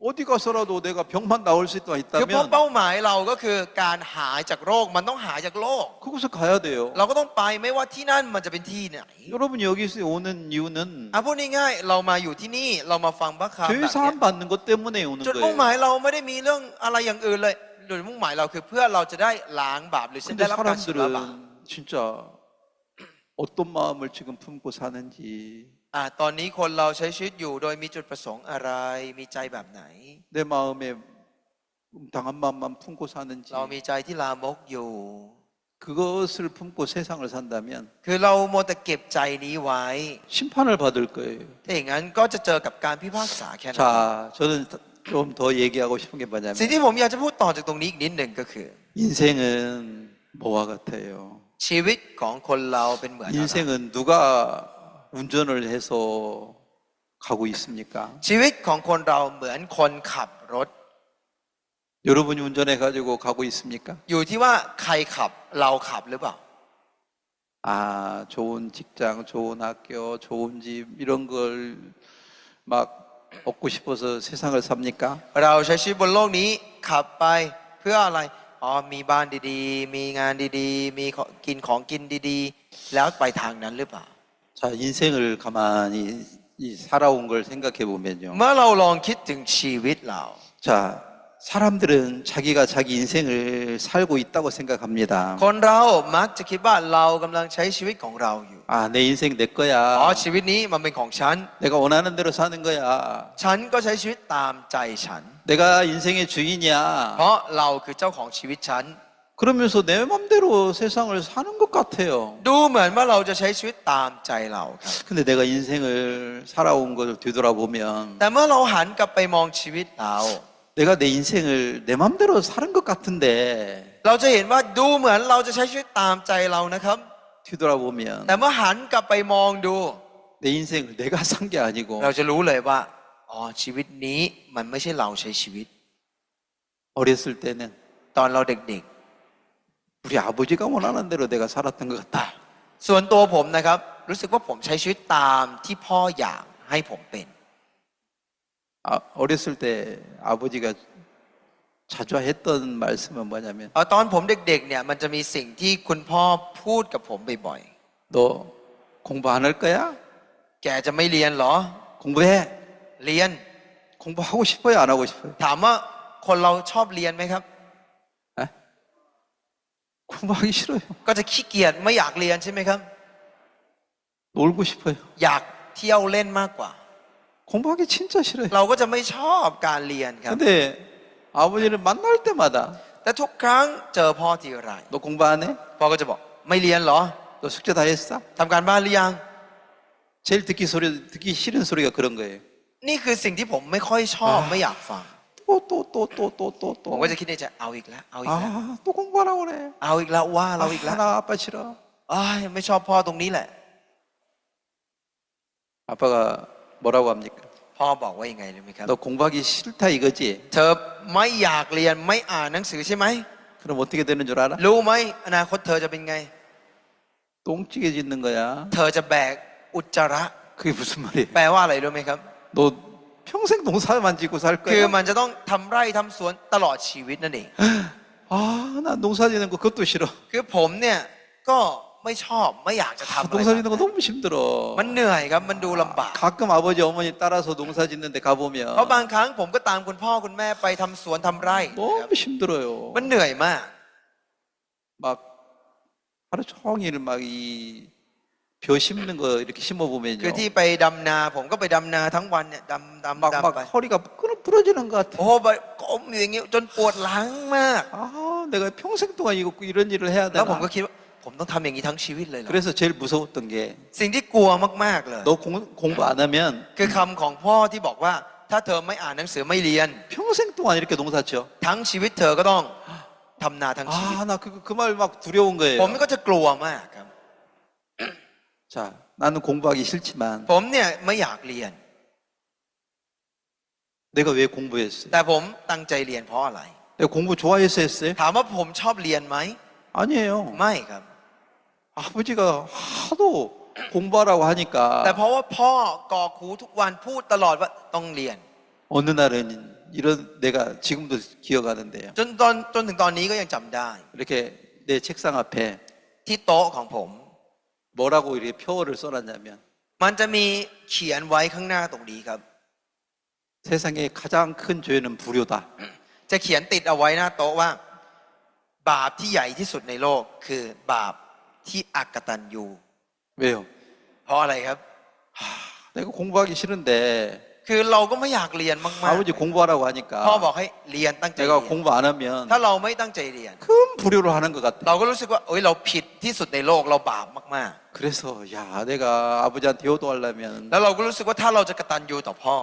어디 가서라도 내가 병만 나올 수 คือเพราะ 있다면 เป้าหมายเราก็คือการหายจากโรคมันต้องหายจากโรค 그곳에 가야 돼요. เราก็ต้องไปไม่ว่าที่นั่นมันจะเป็นที่ไหน 여러분 여기서 오는 이유는 พูดง่ายๆเรามาอยู่ที่นี่เรามาฟังพระคำ 죄 แบบนี้ 사함 받는 것 때문에 오는 จุดมุ่งห 거예요. มายเราไม่ได้มีเรื่องอะไรอย่างอื่นเลยจุดมุ่งหมายเราคือเพื่อเราจะได้ล้างบาปหรือฉัน 근데 ได้รับการชำระบาป 사람들은 진짜 어떤 마음을 지금 품고 사는지 ตอนนี้คนเราใช้ชีวิตอยู่โดยมีจุดประสงค์อะไรมีใจแบบไหน 내 마음에 당한 마음만 품고 사는지 เรามีใจที่ลามกอยู่ 그것을 품고 세상을 산다면 คือเราโมวแต่เก็บใจนี้ไว้ 심판을 받을 거예요. ถ้าอย่างนั้นก็จะเจอกับการพิพากษาแค่นั้น 자, 저는 좀 더 얘기하고 싶은 게 สิ่ง 뭐냐면 ที่ผมอยากจะพูดต่อจากตรงนี้อีกนิดหนึ่งก็คือ 인생은 뭐와 같아요? ชีวิตของคนเราเป็นเหมือนอะไร 인생은 누가 운전을 해서 가고 있습니까? ชีวิตของคนเราเหมือนคนขับรถ 여러분이 운전해 가지고 가고 있습니까? อยู่ที่ว่าใครขับเราขับหรือเปล่า 아, 좋은 직장, 좋은 학교, 좋은 집 이런 걸 막 얻고 싶어서 세상을 삽니까? เราใช้ชีวิตบนโลกนี้ขับไปเพื่ออะไรอ๋อมีบ้านดีๆ มีงานดีๆ มีของกินดีๆ แล้วไปทางนั้นหรือเปล่า 자, 인생을 가만히 살아온 걸 생각해 보면요. เมื่อเราลองคิดถึงชีวิตเรา 자, 사람들은 자기가 자기 인생을 살고 있다고 생각합니다. คนเรามักจะคิดว่าเรากำลังใช้ชีวิตของเราอยู่ 아, 내 인생 내 อ๋อ 거야. ชีวิตนี้มันเป็นของฉัน 내가 원하는 대로 사는 거야. ฉันก็ใช้ชีวิตตามใจฉัน 내가 인생의 เพ 주인이야. ราะเราคือเจ้าของชีวิตฉัน 그러면서 내 맘대로 세상을 사는 것 같아요. ดูเหมือนว่าเราจะใช้ชีวิตตามใจเราครับ 근데 내가 인생을 살아온 걸 뒤돌아보면 แต่เมื่อเราหันกลับไปมองชีวิตเรา 내가 내 인생을 내 맘대로 사는 것 같은데 เราจะเห็นว่าดูเหมือนเราจะใช้ชีวิตตามใจเรานะครับ 뒤돌아보면 แต่เมื่อหันกลับไปมองดู 내 인생을 내가 산 게 아니고 เราจะรู้เลยว่าอ๋อชีวิตนี้มันไม่ใช่เราใช้ชีวิต 어렸을 때는 ตอนเราเด็ก 우리 아버지가 원하는 대로 내가 살았던 것 같다. ๆ ส่วนตัวผมนะครับ รู้สึกว่าผมใช้ชีวิตตามที่พ่ออยากให้ผมเป็น 아, 어렸을 때 아버지가 자주 했던 말씀은 뭐냐면 ตอนผมเด็กๆเนี่ยมันจะมีสิ่งที่คุณพ่อพูดกับผมบ่อย 너 공부 안 할 거야? ๆ แกจะไม่เรียนเหรอ 공부해. เรียน 공부하고 싶어요? 안 하고 싶어요? ถามว่าคนเราชอบเรียนไหมครับ 에? 공부하기 싫어요. ก็จะขี้เกียจไม่อยากเรียนใช่ไหมครับ 놀고 싶어요. อยากเที่ยวเล่นมากกว่า 공부하기 진짜 싫어요. เราก็จะไม่ชอบการเรียนครับ 근데 아버지를 만날 때마다 แต่ทุกครั้งเจอพ่อทีไร 너 공부 안 해? พ่อก็จะบอกไม่เรียนเหรอ 너 숙제 다 했어? ทำการบ้านหรือยัง 제일 듣기 싫은 소리가 그런 거예요. นี่คือสิ่งที่ผมไม่ค่อยชอบไม่อยากฟัง 또. ผมก็จะคิดในใจเอาอีกแล้วเอาอีกแล้ว 아, 또 공부 안 하고 그래. เอาอีกแล้วว่า 아, เราอีกแล้ว 나 아빠 싫어. อ้ายไม่ชอบพ่อตรงนี้แหละ 아빠가 뭐라고 합니까? พ่อบอกว่ายังไงรู้ไหมครับ 너 공부하기 싫다 이거지? เธอไม่อยากเรียนไม่อ่านหนังสือใช่ไหม 그럼 어떻게 되는 줄 알아? รู้ไหมอนาคตเธอจะเป็นไง 똥찌개 짓는 거야. เธอจะแบกอุจจาระ 그게 무슨 말이에요? แปลว่าอะไรรู้ไหมครับ 너 평생 농사만 짓고 살 คือ 거야? มันจะต้องทำไร่ทำสวนตลอดชีวิตนั่นเอง 아, 나 농사 짓는 거 그것도 싫어. คือผมเนี่ยก็ไม่ชอบไม่อยากจะทำ 아, อะไร 농사 짓는 거 너무 힘들어. มันเหนื่อยครับมันดูลำบาก 가끔 아버지 어머니 따라서 농사 짓는데 เพราะ 가보면 บางครั้งผมก็ตามคุณพ่อคุณแม่ไปทำสวนทำไร่ 너무 힘들어요. มันเหนื่อยมาก 막 하루 종일 막 이 벼 심는 거 이렇게 심어 คือ 보면요. ที่ไปดำนาผมก็ไปดำนาทั้งวันเนี่ยดำ 막 ไป 허리가 부러지는 것 같아. โอ้โหไปก้มอยู่อย่างงี้จนปวดหลังมาก 아, 내가 평생 동안 이런 일을 해야 แล้วผมก็ 되나? คิดว่าผมต้องทำอย่างนี้ทั้งชีวิตเลยเหรอ 그래서 제일 무서웠던 게 สิ่งที่กลัวมากๆเลย 너 공부 안 하면 คือคำของพ่อที่บอกว่า ถ้าเธอไม่อ่านหนังสือไม่เรียน 평생 동안 이렇게 농사 지어. ทั้งชีวิตเธอก็ต้องทำนาทั้งชีวิต 아, 나 그 말 막 두려운 ผม 거예요. ก็จะกลัวมากครับ 자, 나는 공부하기 싫지만 ผมเนี่ยไม่อยากเรียน 내가 왜 공부했어요? แต่ผมตั้งใจเรียนเพราะอะไร 내가 공부 좋아해서 했어요? ถามว่าผมชอบเรียนไหม 아니에요. ไม่ครับ 아버지가 하도 공부하라고 แต่ 하니까 เพราะว่าพ่อกอกหูทุกวันพูดตลอดว่าต้องเรียน 어느 날은 이런 내가 지금도 기억하는데요. จนถึงตอนนี้ก็ยังจำได้ 이렇게 내 책상 앞에 ที่โต๊ะของผม 뭐라고 이렇게 표어를 써놨냐면 มันจะมีเขียนไว้ข้างหน้าตรงนี้ครับ 세상에 가장 큰 죄는 불효다. จะเขียนติดเอาไว้หน้าโต๊ะว่า บาปที่ใหญ่ที่สุดในโลกคือบาปที่อักตันยู 왜요? เพราะอะไรครับ 내가 공부하기 싫은데 คือเราก็ไม่อยากเรียนมาก 아버지 공부하라고 ๆพ่อ 하니까 บอกให้เรียนตั้งใจ 내가 เรียน 공부 안 하면 ถ้าเราไม่ตั้งใจเรียน 큰 불효를 하는 것 같아. เราก็รู้สึกว่าเอ้ยเราผิดที่สุดในโลกเราบาปมาก 그래서 야 내가 아버지한테 효도하려면 ๆ แล้วเราก็รู้สึกว่าถ้าเราจะกตัญญูต่อพ่อ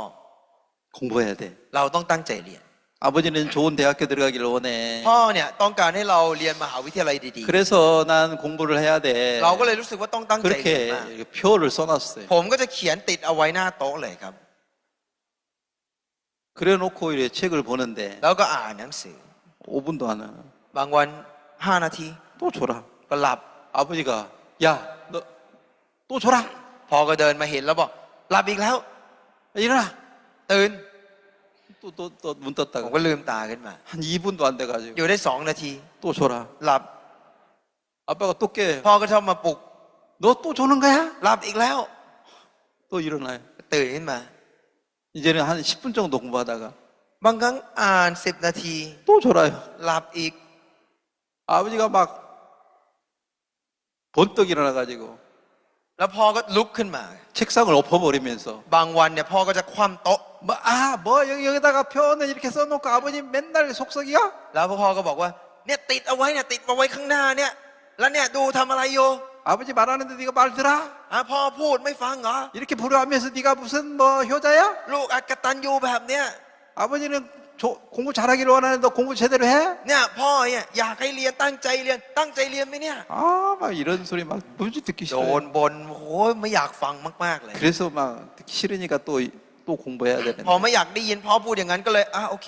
공부해야 돼. เราต้องตั้งใจเรียน 아버지는 좋은 대학교 들어가기를 원해. พ่อเนี่ยต้องการให้เราเรียนมหาวิทยาลัยดี 그래서 난 공부를 해야 돼. ๆ เราก็เลยรู้สึกว่าต้องตั้งใจเรียนมาก 그렇게 표를 써놨어요. ผมก็จะเขียนติดเอาไว้หน้าโต๊ะเลยครับ 그래놓고 이렇게 책을 보는데 แล้วก็อ่านหนังสือ 5분도 안 해. บางวัน5 นาที 또 줘라. ก็หลับ 아버지가 야, 너 또 줘라. พ่อก็เดินมาเห็นแล้วบอกหลับอีกแล้ว 일어나. ตื่น 또 문 ผม 떴다가 ก็ลืมตาขึ้นมา 한 2분도 안 돼가지고 อยู่ได้2 นาที 또 줘라. หลับ 아빠가 또 깨. พ่อก็ชอบมาปลุก 너 또 주는 거야? หลับอีกแล้ว 또 일어나요. ตื่นขึ้นมา 이제는 한 10분 정도 공부하다가 บางครั้งอ่าน10 นาที 또 줘라요. หลับอีก 아버지가 막 번떡 일어나가지고 แล้วพ่อก็ลุกขึ้นมา 책상을 엎어버리면서 บางวันเนี่ยพ่อก็จะคว่ำโต๊ะ 뭐 여기다가 표는 이렇게 써놓고 아버님 맨날 속썩이야? แล้วพ่อก็บอกว่าเนี่ยติดเอาไว้เนี่ยติดเอาไว้ข้างหน้าเนี่ยแล้วเนี่ยดูทำอะไรอยู่ 아버지 말하는데 네가 말 들어? พ่อพูดไม่ฟังเหรอ 이렇게 불효하면서 네가 무슨 뭐 효자야? ลูกอักตันยูแบบเนี้ย 아버지는 공부 잘하기를 원하는데 너 공부 제대로 해? เนี่ยพ่อเนี่ยอยากให้เรียนตั้งใจเรียนไหมเนี่ย 막 이런 소리 막 뭔지 듣기 โด 싫어요. นบนโอ้ยไม่อยากฟังมากๆเลย 그래서 막 듣기 싫으니까 또 공부해야 พอ 되는데. ไม่อยากได้ยินพ่อพูดอย่างนั้นก็เลยโอเค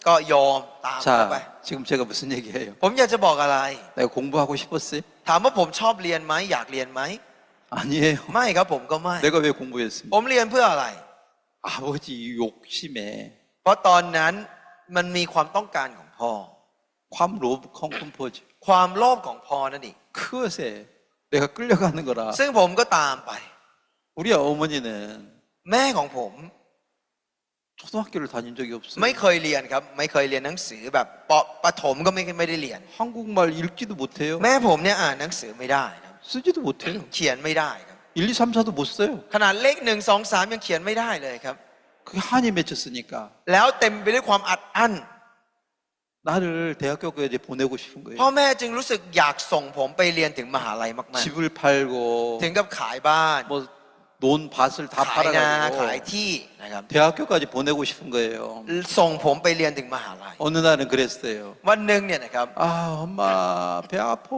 ก็ยอมตามเข้าไป 자, 지금 제가 무슨 얘기해요? ผมอยากจะบอกอะไร 내가 공부하고 싶었어요? ถามว่าผมชอบเรียนไหมอยากเรียนไหม 아니에요. ไม่ครับผมก็ไม่ 내가 왜 공부했습니까? ผมเรียนเพื่ออะไร 아버지 욕심에 เพราะตอนนั้นมันมีความต้องการของพ่อ 컴포즈 ความโลภของพ่อนั่นเอง 그것에 내가 끌려가는 거라. ซึ่งผมก็ตามไป 우리 어머니는 แม่ของผม 초등학교를 다닌 적이 없어요. ไม่เคยเรียนครับไม่เคยเรียนหนังสือแบบประถมก็ไม่ได้เรียน 한국말 읽지도 못해요. แม่ผมเนี่ยอ่านหนังสือไม่ได้ครับ 쓰지도 못해요. เขียนไม่ได้ครับ 1, 2, 3, 4도 못 써요. ขนาดเลข1 2 3ยังเขียนไม่ได้เลยครับ 그게 한이 맺혔으니까 แล้วเต็มไปด้วยความอัดอั้น 나를 대학교까지 보내고 싶은 พ่อ 거예요. แม่จึงรู้สึกอยากส่งผมไปเรียนถึงมหาลัยมาก 집을 팔고 ๆถึงกับขายบ้าน 뭐 논 밭을 다 ขายนาขาย 팔아가지고 ที่นะครับ 대학교까지 보내고 싶은 거예요. ส่งผมไปเรียนถึงมหาลัย 어느 날은 그랬어요. วันหนึ่งเนี่ยนะครับ 엄마 배 아파.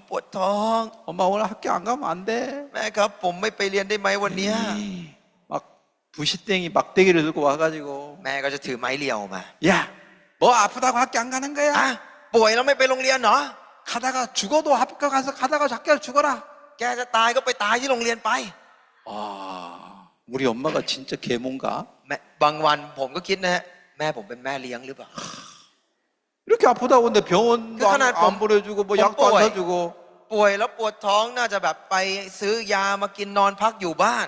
ปวดท้อง 엄마 오늘 학교 안 가면 안 돼. แม่ครับผมไม่ไปเรียนได้ไหมวันเนี้ย 막 부시땡이 막대기를 들고 와가지고 แม่ก็จะถือไม้เรียวมา 야, 뭐 아프다고 학교 안 가는 거야? ป่วยแล้วไม่ไปโรงเรียนเหรอ 가다가 죽어도 학교 가서 가다가 학교 죽어라. แกจะตายก็ไปตายที่โรงเรียนไป 우리 엄마가 진짜 계몽가? บางวันผมก็คิดนะฮะแม่ผมเป็นแม่เลี้ยงหรือเปล่า 이렇게 아프다고 근데 병원도 그 하나 안 보내주고 뭐 약도 안 뽀뽀해. 사주고 ป่วยแล้วปวดท้องน่าจะแบบไปซื้อยามากินนอนพักอยู่บ้าน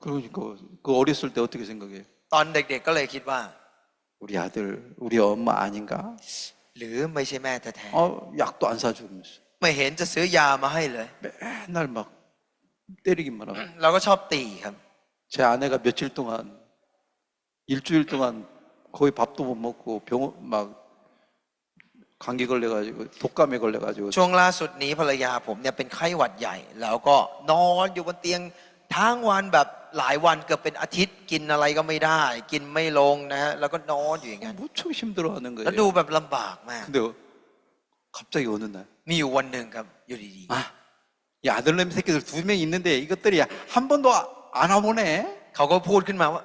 그러니까 그 어렸을 때 어떻게 생각해요? ตอนเด็กๆก็เลยคิดว่า 우리 아들, 우리 엄마 아닌가? หรือไม่ใช่แม่แท้ 약도 안 사주면서 ๆไม่เห็นจะซื้อยามาให้เลย 맨날 막 때리기만 하고 เราก็ชอบตีครับ 제 아내가 며칠 동안 일주일 동안 거의 밥도 못 먹고 병원 막 감기 걸려가지고 독감에 걸려가지고 ช่วงล่าสุดนี้ภรรยาผมเนี่ยเป็นไข้หวัดใหญ่ แล้วก็นอนอยู่บนเตียงทั้งวันแบบหลายวันเกือบเป็นอาทิตย์กินอะไรก็ไม่ได้ กินไม่ลงนะฮะแล้วก็นอนอยู่อย่างนั้น 무척 힘들어하는 แล้วดู 거예요. แบบลำบากมาก 근데 갑자기 어느 날 มีอยู่วันหนึ่งครับอยู่ดี 이 아들놈 새끼들 2명 있는데 이것들이 한 번도 안 와보네. ๆเขาก็พูดขึ้นมาว่า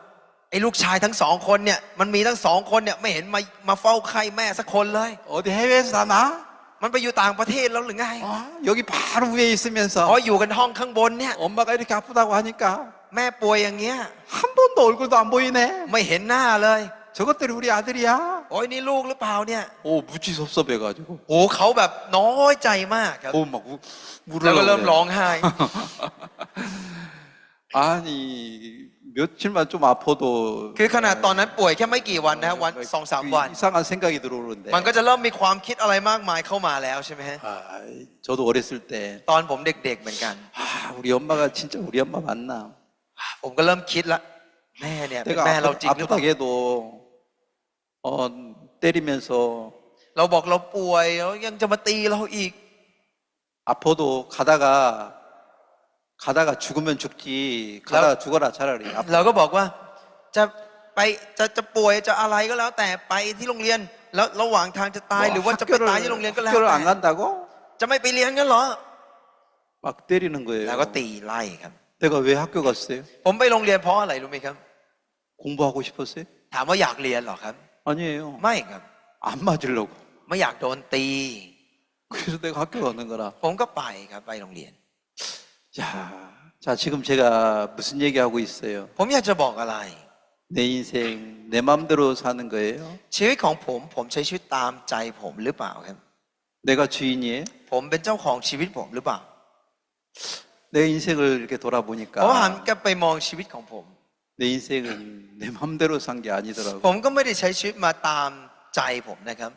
ไอ้ลูกชายทั้ง2 คนเนี่ยมันมีทั้ง2 คนเนี่ยไม่เห็นมาเฝ้าไข้แม่สักคนเลย 어디 해외에서 다 나? มันไปอยู่ต่างประเทศแล้วหรือไง 여기 바로 위에 있으면서 อยู่กันห้องข้างบนเนี่ย 엄마가 이렇게 아프다고 하니까 แม่ป่วยอย่างเงี้ย 한 번도 얼굴도 안 보이네. ไม่เห็นหน้าเลย 저것들이 우리 아들이야. โอ้ยนี่ลูกหรือเปล่าเนี่ย 오 무지 섭섭해가지고. โอ้เขาแบบน้อยใจมากครับ 막 แล้วก็เริ่ม 울으려고 ร้อ 그래. งไห้ 아니 며칠만 좀 아파도 คือขนาดตอนนั้นป่วยแค่ไม่กี่วันนะวัน2-3 วัน 이상한 생각이 들어오는데 มันก็จะเริ่มมีความคิดอะไรมากมายเข้ามาแล้วใช่ไหมฮะ 저도 어렸을 때 ตอนผมเด็กๆเหมือนกัน 우리 엄마가 진짜 우리 엄마 맞나? ผมก็เริ่มคิดละแม่เนี่ยเป็น 내가 แม่เราจริงหรือเป 아프다 ล่า 해도 때리면서 เราบอกเราป่วยแล้วยังจะมาตีเราอีก 아파도 가다가 죽으면 죽지. 가다가 죽어라 차라리. เราก็บอกว่าจะไป ไปจะป่วยจะอะไรก็แล้วแต่ไปที่โรงเรียนแล้วระหว่างทางจะตายหรือว่าจะไปตายที่โรงเรียนก็แล้ว 학교를 แต่ 안 간다고? จะไม่ไปเรียนกันเหรอ 막 때리는 แล้ว 거예요. ก็ตีไล่ครับ 내가 왜 학교 갔어요? ผมไปโรงเรียนเพราะอะไรรู้ไหมครับ 공부하고 싶었어요? ถามว่าอยากเรียนเหรอครับ 아니에요. ไม่ครับ 안 맞으려고. ไม่อยากโดนตี 그래서 내가 학교 가는 거라. ผมก็ไปครับไปโรงเรียน 야, 자, 지금 제가 무슨 얘기하고 있어요? ผมอยากจะบอกอะไร 내 인생 내 맘대로 사는 거예요? ชีวิตของผมใช้ชีวิตตามใจผมหรือเปล่าครับ 내가 주인이에요? ผมเป็นเจ้าของชีวิตผมหรือเปล่า 내 인생을 이렇게 เพราะว่าหัน 돌아보니까 กลับไปมองชีวิตของผม 내 인생은 내 맘대로 산 게 ผ 아니더라고. มก็ไม่ได้ใช้ชีวิตมาตามใจผมนะครับ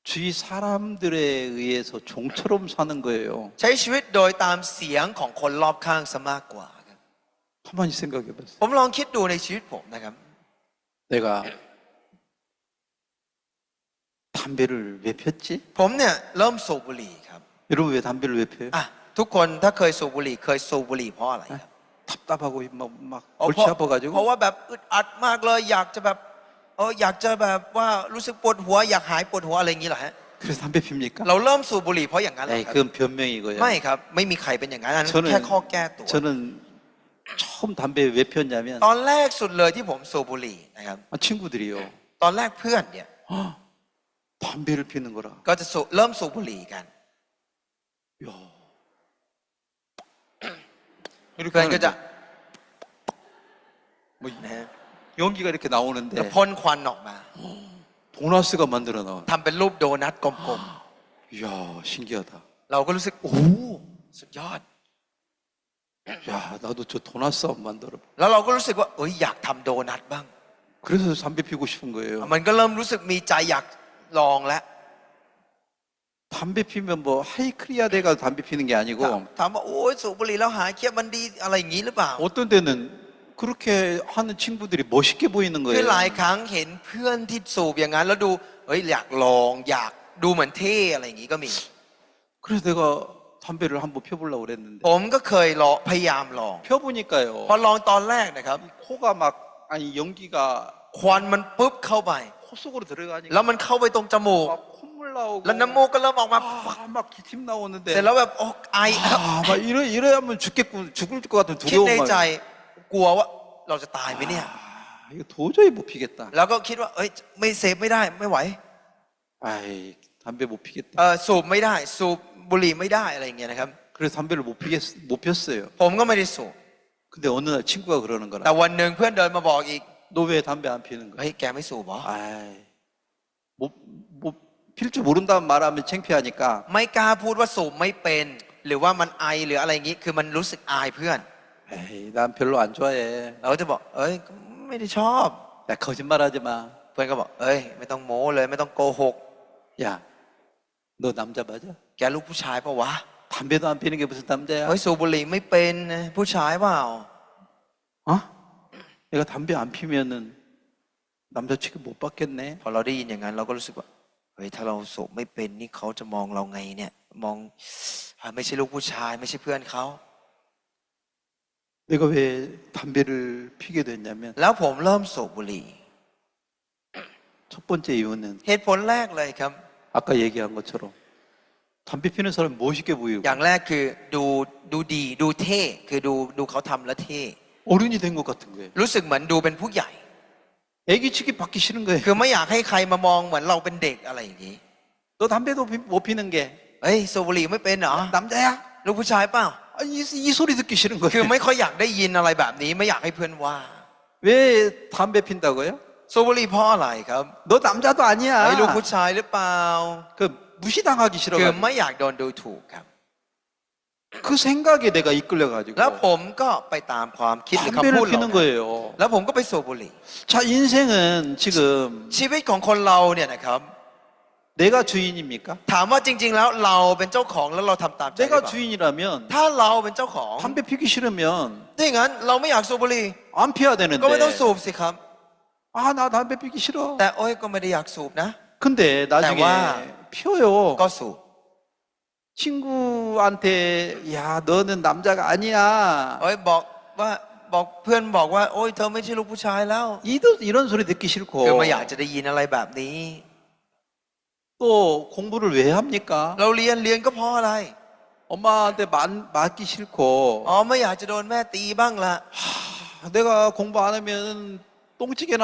주위 사람들에 의해서 종처럼 사는 거예요. ใช้ชีวิตโดยตามเสียงของคนรอบข้างซะมากกว่าครับ 가만히 생각해 봤어요. ผมลองคิดดูในชีวิตผมนะครับ 내가 담배를 왜 폈지? ผมเนี่ยเริ่มสูบบุหรี่ครับ 여러분 왜 담배를 왜 펴요? อ่ะทุกคนถ้าเคยสูบบุหรี่เคยสูบบุหรี่เพราะอะไรครับ 답답하고 막 เพราะ 골치 아파가지고 เพราะว่าแบบอึดอัดมากเลยอยากจะแบบอยากจะแบบว่ารู้สึกปวดหัวอยากหายปวดหัวอะไรอย่างนี้เหรอฮะ 그래서 담배 핍니까? เราเริ่มสูบบุหรี่เพราะอย่างนั้นเหรอ 에이 ครับ 그건 변명이고요. ไม่ครับไม่มีใครเป็นอย่างนั้นอันนั้น 저는 แค่ข้อแก้ตัว 저는 처음 담배 왜 폈냐면 ตอนแรกสุดเลยที่ผมสูบบุหรี่นะครับ 친구들이요. ตอนแรกเพื่อนเนี่ย 담배를 피는 거라. ก็จะเริ่มสูบบุหรี่กัน 야. เพื่อนก็จะ 뭐 นะฮะ 연기가 이렇게 แล้ว 나오는데 พ่นควันออกมา 도나스가 만들어 나와. ทำเป็นรูปโดนัทกลม 이야 신기하다. ๆเราก็รู้สึกโอ้โหสุดยอด 야 나도 저 도나스 한번 만들어. แล้วเราก็รู้สึกว่าอยากทำโดนัทบ้าง 그래서 담배 피고 싶은 거예요. มันก็เริ่มรู้สึกมีใจอยากลองแล้ว 담배 피면 뭐 하이크리아 돼가 담배 피는 게 아니고 ถามว่าโอ้ยสูบบุหรี่แล้วหายเครียดมันดีอะไรอย่างนี้หรือเปล่า 어떤 때는 그렇게 하는 친구들이 멋있게 보이는 คือ 거예요. หลายครั้งเห็นเพื่อนที่สูบอย่างนั้นแล้วดูอยากลองอยากดูเหมือนเท่อะไรอย่างนี้ก็มี 그래서 내가 담배를 한번 펴보려고 그랬는데 ผมก็เคยลองพยายามลอง พอ 펴보니까요. ลองตอนแรกนะครับ 코가 막 아니 연기가 ควันมันปุ๊บเข้าไป 코 속으로 들어가니까 แล้วมันเข้าไปตรงจมูก 막 콧물 나오고 แล้วน้ำมูกก็เริ่มออกมา 막 기침 เสร็จ 나오는데 แล้วแบบไอ 막 이래야면 죽겠고 죽을 것 같은 คิดใน 두려움 ใจ 막 กลัวว่าเราจะตายไหมเนี่ย 이거 도저히 못 피겠다. แล้วก็คิดว่าไม่เซฟไม่ได้ไม่ไหว 아이 담배 못 피겠다. สูบไม่ได้สูบบุหรี่ไม่ได้อะไรอย่างเงี้ยนะครับ 그래서 담배를 못 폈어요. ผมก็ไม่ได้สูบ 근데 어느 날 친구가 그러는 แต่ 거라. วันหนึ่งเพื่อนเดินมาบอกอีก 너 왜 담배 안 피는 거야? แกไม่สูบเหรอ 아이 못필 줄 모른다는 말하면 창피하니까 ไม่กล้าพูดว่าสูบไม่เป็น หรือว่ามันไอหรืออะไรอย่างงี้คือมันรู้สึกอายเพื่อน 에이 난 별로 안 좋아해. เราก็จะบอกไม่ได้ชอบ 야 거짓말하지 마. เพื่อนก็บอกไม่ต้องโม้เลยไม่ต้องโกหก 야 너 남자 맞아? แกลูกผู้ชายปะวะ 담배도 안 피는 게 무슨 남자야? สูบบุหรี่ไม่เป็นผู้ชายเปล่า 어? 내가 담배 안 피면은 남자 취급 못 받겠네. พอเราได้ยินอย่างนั้นเราก็รู้สึกว่าถ้าเราสูบไม่เป็นนี่เขาจะมองเราไงเนี่ยมองไม่ใช่ลูกผู้ชายไม่ใช่เพื่อนเขา 내가 왜 담배를 피게 됐냐면 แล้วผมเริ่มสูบบุหรี่ 첫 번째 이유는 เหตุผลแรกเลยครับ 아까 얘기한 것처럼 담배 피는 사람 멋있게 보이고 อย่างแรกคือดูดีดูเท่คือดูเขาทำแล้วเท่ 어른이 된 것 같은 거예요. รู้สึกเหมือนดูเป็นผู้ใหญ่ 애기 취급 받기 싫은 거예요. คือไม่อยากให้ใครมามองเหมือนเราเป็นเด็กอะไรอย่างนี้ 너 담배도 못 피는 게 สูบบุหรี่ไม่เป็นเหรอ 남자야? ลูกผู้ชายเปล่า 아, 이 소리 듣기 싫은 คือ 거예요. ไม่ค่อยอยากได้ยินอะไรแบบนี้ไม่อยากให้เพื่อนว่า 왜 담배 핀다고요? สูบบุหรี่เพราะอะไรครับ 너 남자도 아니야. ลูกผู้ชายหรือเปล่า 그 무시당하기 คือ 싫어가지고 ไม่อยากโดนดูถูกครับ 그 생각에 내가 이끌려가지고 แล้วผมก็ไปตามความคิดหรือคำ 담배를 พูดเหล่า 피는 นั้น 거예요. แล้วผมก็ไปสูบบุหรี่ 자 인생은 지금 ชีวิตของคนเราเนี่ยนะครับ 내가 주인입니까? ถามว่าจริง ๆ แล้วเราเป็นเจ้าของแล้วเราทำตามใจหรือ 내가 เปล่า 주인이라면 ถ้าเราเป็นเจ้าของ 담배 피기 싫으면 ถ้าอย่างนั้นเราไม่อยากสูบบุหรี่ 안 피워야 ก็ไม่ต้อง 되는데 สูบสิครับ 아 나 담배 피기 싫어. แต่ก็ไม่ได้อยากสูบนะ 근데 나중에 와. 피워요. ก็สูบ 친구한테 야 너는 남자가 아니야. บอกว่าบ บอกเพื่อนบอกว่าโอ้ยเธอไม่ใช่ลูกผู้ชายแล้ว 이런 소리 듣기 คือ 싫고 ไม่อยากจะได้ยินอะไรแบบนี้ 또 공부를 왜 합니까? เราเรียนก็เพราะอะไร 엄마한테 맞기 싫고 อ๋อไม่อยากจะโดนแม่ตีบ้างละ 내가 공부 안 하면 똥찌개나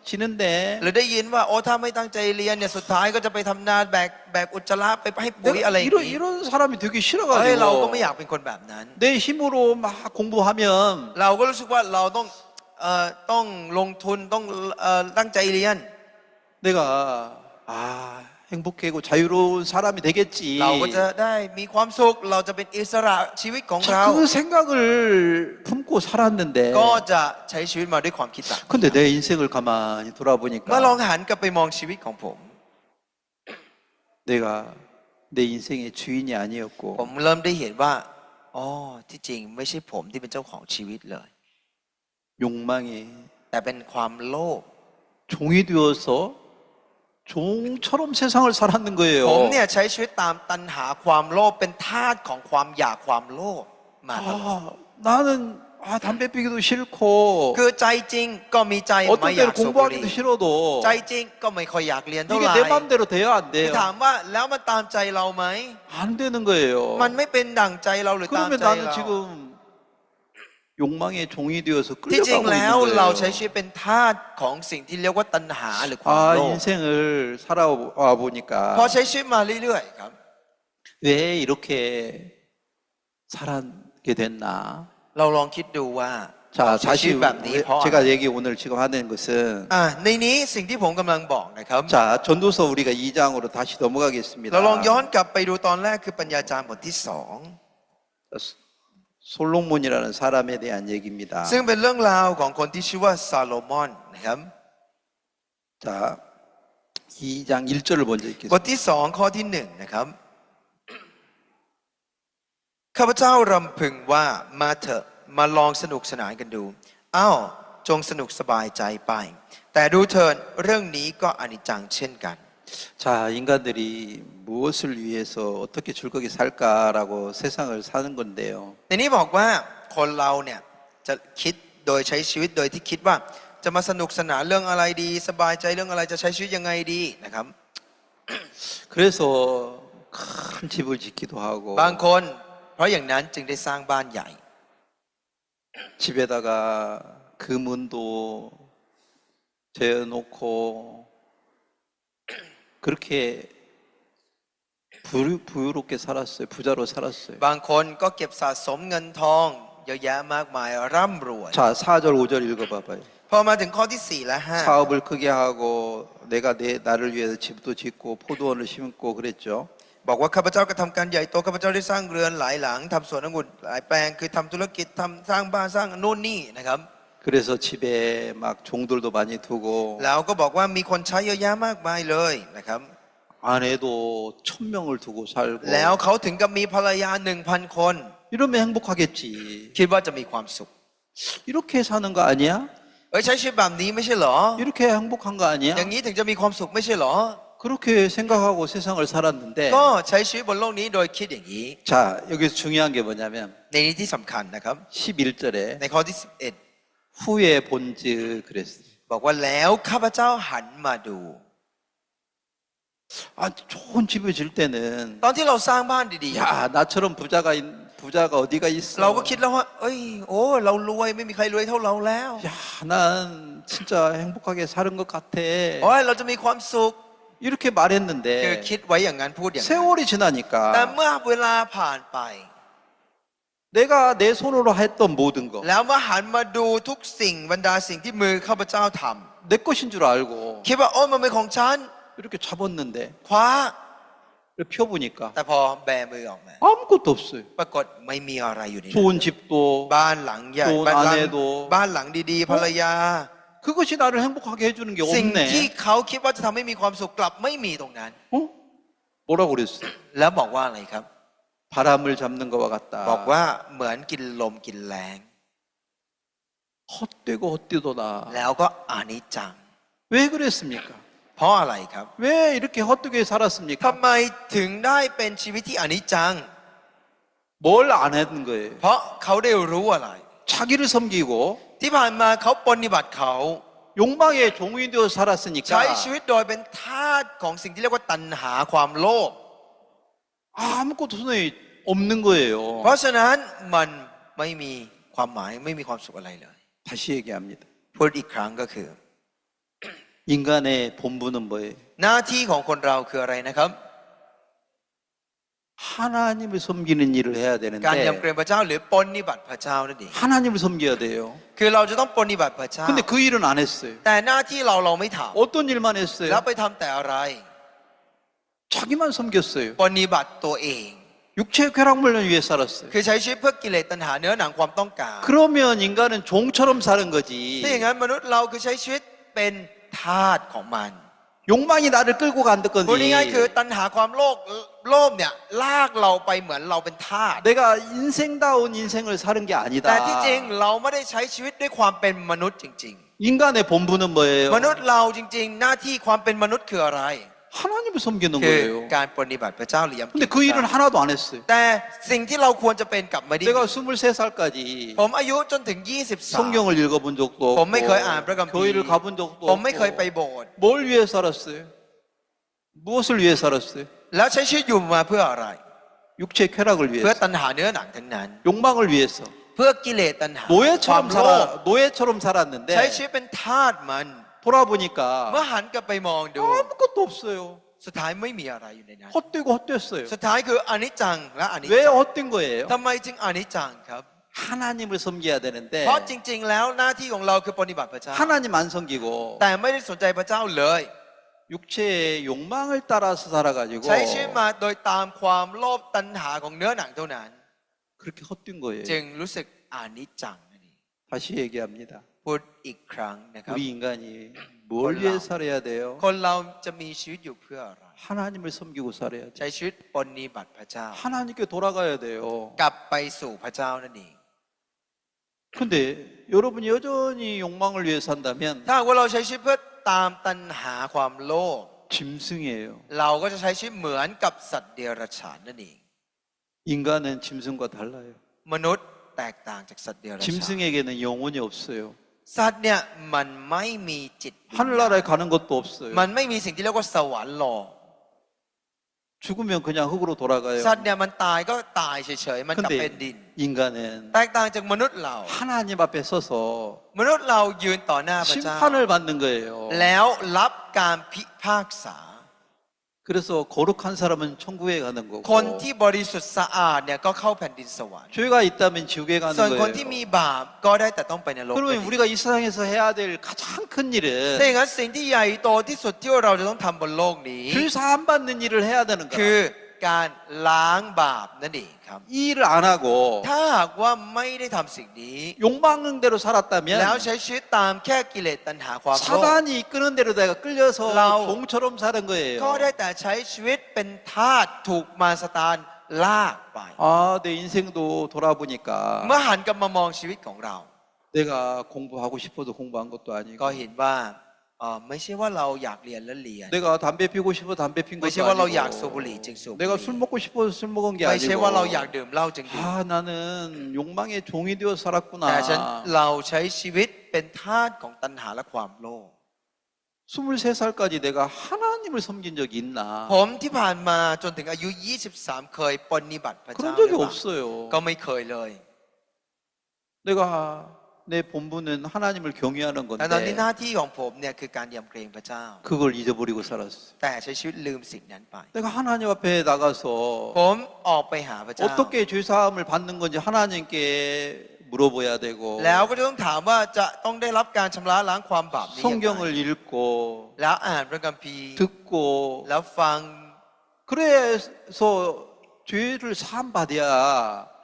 지는데 หรือได้ยินว่าโอ้ถ้าไม่ตั้งใจเรียนเนี่ยสุดท้ายก็จะไปทำนาแบกอุจจาระไปให้ปุ๋ย 내가 อะไรอย่างนี้ 이런 사람이 되기 เฮ้ยเราก็ไม่ 싫어가지고 อยากเป็นคนแบบนั้น 내 힘으로 막 공부하면 เราก็รู้สึกว่าเราต้องลงทุนต้องตั้งใจเรียน 내가 행복하고 자유로운 사람이 되겠지. เราก็จะได้มีความสุขเราจะเป็นอิสระชีวิตของเรา 그 생각을 품고 살았는데 ก็จะใช้ชีวิตมาด้วยความคิดแบบ 근데 내 인생을 가만히 เมื่อลอง 돌아보니까 หันกลับไปมองชีวิตของผม 내가 내 인생의 주인이 ผม 아니었고 เริ่มได้เห็นว่าอ๋อที่จริงไม่ใช่ผมที่เป็นเจ้าของชีวิตเลย 욕망이 แต่เป็นความโลภ 종이 되어서 종처럼 세상을 살았는 ผม 거예요. เนี่ยใช้ชีวิตตามตัณหาความโลภเป็นทาสของความอยากความโลภมาตลอด 나는 담배 피기도 싫고 คือใจจริงก็มีใจ 어떤 ไม่อยาก 때는 สูบบุหรี่ 공부하기도 싫어도 ใจจริงก็ไม่ค่อยอยากเรียนเท่าไห 이게 ร่ 내 마음대로 돼요 안 คือ 돼요? ถามว่าแล้วมันตามใจเราไหม 안 되는 거예요. มันไม่เป็นดั่งใจเราหรือตาม 그러면 ใจ 나는 เรา 지금 욕망의 종이 되어서 ที่จริง 끌려가고 แล้ว 있는 เราใช้ 거예요. ชีวิตเป็นทาสของสิ่งที่เรียกว่าตัณหาหรือความโลภ 인생을 살아와 보니까 พอใช้ชีวิตมาเรื่อยๆครับ 왜 이렇게 살게 됐나? เราลองคิดดูว่า 자, ใช้ชีวิ 다시 ตแบบนี้เพราะอะไร 제가 얘기 오늘 지금 하는 것은 ในนี้สิ่งที่ผมกำลังบอกนะครับ 자, 전도서 우리가 2장으로 다시 넘어가겠습니다. เราลองย้อนกลับไปดูตอนแรกคือปัญญาจารย์บทที่สอง 솔로몬이라는 사람에 대한 얘기입니다. ซึ่งเป็นเรื่องราวของคนที่ชื่อว่าซาโลมอนนะครับ 자, 2장 1절을 먼저 บท 읽겠습니다. ที่สองข้อที่หนึ่งนะครับข้าพเจ้ารำพึงว่ามาเถอะมาลองสนุกสนานกันดูอ้าวจงสนุกสบายใจไป แต่ดูเถิดเรื่องนี้ก็อนิจจังเช่นกัน 자, 인간들이 무엇을 위해서 어떻게 즐겁게 살까라고 세상을 사는 건데요. ในนี้บอกว่าคนเราเนี่ยจะคิดโดยใช้ชีวิตโดยที่คิดว่าจะมาสนุกสนานเรื่องอะไรดี สบายใจเรื่องอะไรจะใช้ชีวิตยังไงดีนะครับ 그래서 큰 집을 짓기도 하고 บางคนเพราะอย่างนั้นจึงได้สร้างบ้านใหญ่ 집에다가 금은도 재어놓고 그렇게 부유롭게 살았어요. 부자로 살았어요. บางคนก็เก็บสะสมเงินทองเยอะแยะมากมายร่ำรวย 자, 4절 5절 읽어봐봐요. พอมาถึงข้อที่4และ 사업을 크게 하고 내가 나를 위해서 집도 짓고 포도원을 심고 그랬죠. 5บอกว่าข้าพเจ้ากระทำการใหญ่โตข้าพเจ้าได้สร้างเรือนหลายหลังทำสวนองุ่นหลายแปลงคือทำธุรกิจทำสร้างบ้านสร้างโน่นนี่นะครับ 그래서 집에 막 종들도 많이 두고 แล้วก็บอกว่ามีคนใช้เยอะแยะมากมายเลยนะครับ 아내도 1000명을 두고 살고 แล้วเขาถึงกับมีภรรยา 1,000 คน 이러면 행복하겠지. คิดว่าจะมีความสุข 이렇게 사는 거 아니야? ใช้ชีวิตแบบนี้ไม่ใช่เหรอ 이렇게 행복한 거 อย่าง 아니야? นี้ถึงจะมีความสุขไม่ใช่เหรอ 그렇게 생각하고 세상을 살았는데 ก็ใช้ชีวิตบนโลกนี้โดยคิดอย่างนี้ 자, 여기서 중요한 게 뭐냐면 ในนี้ที่สำคัญนะครับ 11절에 ในข้อที่ 후에 본즉 그랬어요. 11 บอกว่าแล้วข้าพเจ้าหันมาดู 좋은 집을 질 때는 ตอนที่เราสร้างบ้านดี 야, 나처럼 부자가 어디가 ๆ 있어? เราก็คิดแล้วว่าเอ้ยโอ้เรารวยไม่มีใครรวยเท่าเราแล้ว 야, 난 진짜 행복하게 사는 것 같아. โอ้ยเราจะมีความสุข 이렇게 คือ 말했는데 คิดไว้อย่างนั้นพูดอย่างนั้น 세월이 แต่ 지나니까 เมื่อเวลาผ่านไป 내가 내 손으로 했던 모든 거, แล้วเมื่อหันมาดูทุกสิ่งบรรดาสิ่งที่มือข้าพเจ้าท 내 것인 줄 알고 ำคิดว่าโอ้ยมันเป็นของฉัน 이렇게 잡았는데 คว้า 이렇게 펴보니까 แต่พอแบมือออกมา 아무것도 없어요. ปรากฏไม่มีอะไรอยู่ในนั้น 좋은 집도 บ้านหลังใหญ่ โดน บ้านหลัง อาเนโด บ้านหลังดีๆภรรยา 그것이 나를 행복하게 해주는 게 สิ่งที่ 없네. เขาคิดว่าจะทำให้มีความสุขกลับไม่มีตรงนั้น 어? 뭐라고 그랬어? แล้วบอกว่าอะไรครับ 바람을 잡는 것과 บอก 같다. ว่าเหมือนกินลมกินแรง 헛되고 헛되도다. แล้วก็อนิจจัง 왜 그랬습니까? เพราะอะไรครับ 왜 이렇게 헛되게 ทำ 살았습니까? ไมถึงได้เป็นชีวิตที่อนิจจัง 뭘 안 했는 거예요? เพราะเขาได้รู้อะไร 자기를 섬기고 ที่ผ่านมาเขาปฏิบัติเขา 욕망의 종이 되어 ใช้ 살았으니까 ชีวิตโดยเป็นทาสของสิ่งที่เรียกว่าตัณหาความโลภ 아무것도 손에 없는 거예요. เพราะฉะนั้นมันไม่มีความหมายไม่มีความสุขอะไรเลย 다시 얘기합니다. พูดอีกครั้งก็คือ 인간의 본분은 뭐예요? หน้าที่ของคนเราคืออะไรนะครับ 하나님을 섬기는 일을 해야 การยำเกร 되는데 งพระเจ้าหรือปฏิบัติพระเจ้านั่นเอง 하나님을 섬겨야 돼요. คือเราจะต้องปฏิบัติพระเจ้า 근데 그 일은 안 했어요. แต่หน้าที่เราไม่ท 어떤 일만 ำ 했어요? แล้วไปทำแต่อะไร 자기만 섬겼어요. ปฏิบัติตัวเอง 육체의 쾌락물을 위해 살았어요. คือใช้ชีวิตเพื่อกิเลสตัณหาเนื้อหนังความต้องการ 그러면 인간은 종처럼 사는 ถ้าอย่าง 거지. นั้นมนุษย์เราคือใช้ชีวิตเป็นทาสของมัน 욕망이 나를 끌고 간다 พูดง่ายๆคือ 건지. ตัณหาความโลภเนี่ยลากเราไปเหมือนเราเป็นทาส 내가 인생다운 인생을 사는 게 แต่ที่จริง 아니다. เราไม่ได้ใช้ชีวิตด้วยความเป็นมนุษย์จริง 인간의 본분은 뭐예요? ๆ มนุษย์เราจริง ๆ หน้าที่ความเป็นมนุษย์คืออะไร 하나님을 섬기는 คือ 거예요. การปฏิบัติพระเจ้าหรือยำเกรง 근데 พ 그 ระ 일은 เจ้า 하나도 안 했어요. แต่สิ่งที่เราควรจะเป็นกลับไม่ได้ 내가 23살까지 ผมอายุจนถึง 23 성경을 읽어본 적도ผมไม่เคย 없고 อ่านพระคัมภีร์ 교회를 가본 적도 ผมไม่เคยไป 없고 โบสถ์ 뭘 위해 살았어요? 무엇을 위해 살았어요? แล้วใช้ชีวิตอยู่มาเพื่ออะไร 육체의 쾌락을 เพื่อ 위해서 ตัณหาเนื้อหนังทั้งนั้น 욕망을 위해서 เพื่อกิเลสตัณหาความ 노예처럼 โลภ 노예처럼 ใช้ 살았는데 ชีวิตเป็นทาสมัน 돌아보니까 เมื่อหันกลับไปมองดู 아무것도 없어요. สุดท้ายไม่มีอะไรอยู่ในนั้น 헛되고 헛됐어요. สุดท้ายคืออนิจจังและอนิจ 왜 จัง 헛된 거예요? ทำไมจึงอนิจจังครับ 하나님을 섬겨야 되는데 เพราะจริง ๆ แล้วหน้าที่ของเราคือปฏิบัติพระเจ้า 하나님 안 섬기고 แต่ไม่ได้สนใจพระเจ้าเลย 육체의 욕망을 따라서 살아가지고 ใช้ชีวิตมาโดยตามความโลภตัณหาของเนื้อหนังเท่านั้น 그렇게 헛된 거예요. จึงรู้สึกอนิจจังนั่นเอง 다시 얘기합니다. พูดอีกครั้งนะครับ 우리 인간이 뭘 몰라. 위해 살아야 돼요? คนเราจะมีชีวิตอยู่เพื่ออะไร 하나님을 섬기고 살아야 돼요. ใช้ชีวิตปฏิบัติพระเจ้า 하나님께 돌아가야 돼요. กลับไปสู่พระเจ้านั่นเอง 근데 여러분이 여전히 욕망을 위해 산다면 ถ้าหากว่าเราใช้ชีวิตเพื่อตามตัณหาความโลภ 짐승이에요. เราก็จะใช้ชีวิตเหมือนกับสัตว์เดรัจฉานนั่นเอง 인간은 짐승과 달라요. มนุษย์แตกต่างจากสัตว์เดรัจฉาน 짐승에게는 영혼이 없어요. สัตว์เนี่ยมันไม่มีจิตวิญญาณ 하늘나라에 가는 것도 없어요. มันไม่มีสิ่งที่เรียกว่าสวรรค์หรอก 죽으면 그냥 흙으로 돌아가요. สัตว์เนี่ยมันตายก็ตายเฉยๆมันกลับเป็น 근데 ดิน 인간은 แตกต่างจากมนุษย์เรา 하나님 앞에 서서 มนุษย์เรายืนต่อหน้าพระเจ้า 심판을 받는 거예요. แล้วรับการพิพากษา 그래서 거룩한 사람은 천국에 가는 คน 거고 ที่บริสุทธิ์สะอาดเนี่ยก็เข้าแผ่นดินสวรรค์ 죄가 있다면 지옥에 가는 ส่วนคนที่มี 거예요. บาปก็ได้แต่ต้องไปนรก 그러면 우리가 이 세상에서 해야 될 가장 큰 ถ้าอ 일은 ย่างนั้นสิ่งที่ใหญ่โตที่สุดที่เราจะต้องทำบนโลกนี้ 죄 사함 받는 일을 해야 되는 คือ 거야. การล้างบาปนั่นเองครับ 이 일을 안 하고 ถ้าหากว่าไม่ได้ทำสิ่งนี้ 욕망대로 แล้ว 살았다면 ใช้ชีวิตตามแค่กิเลสตัณหาความโลภ 사단이 이끄는 대로 내가 끌려서 라오. 종처럼 사는 ก็ได้ 거예요. แต่ใช้ชีวิตเป็นทาสถูกมารซาตานลากไป 아, 내 인생도 돌아보니까 เมื่อหันกลับมามองชีวิตของเรา 내가 공부하고 싶어도 공부한 것도 ก็ 아니고 เห็นว่าไม่ใช่ว่าเราอยากเรียนแล้วเรียน 내가 담배 피고 싶어 담배 핀 것도ไม่ใช่ว่าเราอยากสูบบุหรี่จึงสูบ 아니고 บุห 내가 รี่ 술 먹고 싶어서 술 먹은 게 ไม่ใช่ว่าเราอยาก 아니고 ดื่มเหล้าจึงดื่ม 아, 나는 욕망의 종이 되어 แต่ฉัน 살았구나. เราใช้ชีวิตเป็นทาสของตัณหาและความโลภ 23살까지 내가 하나님을 섬긴 적이 있나? ผมที่ผ่านมาจนถึงอายุ 23 เคยปฏิบัติพระเจ้า 그런 หรือ 적이 เปล่า 없어요. ก็ไม่เคยเลย 내가 내 본분은 하나님을 경외하는 แต่ตอนที่ห 건데 น้าที่ของผมเนี่ยคือการยำเกรงพระเจ้า 그걸 잊어버리고 살았어요. แต่ใช้ชีวิตลืมสิ่งนั้นไป 내가 하나님 앞에 나가서 ผมออกไปหาพระเจ้า 어떻게 죄사함을 받는 건지 하나님께 물어봐야 되고 แล้วก็จะต้องถามว่าจะต้องได้รับการชำระล้างความบาปนี้อย่างไร 성경을 읽고 แล้วอ่านพระคัมภีร์ 듣고 แล้วฟัง 그래서 죄를 사함 받아야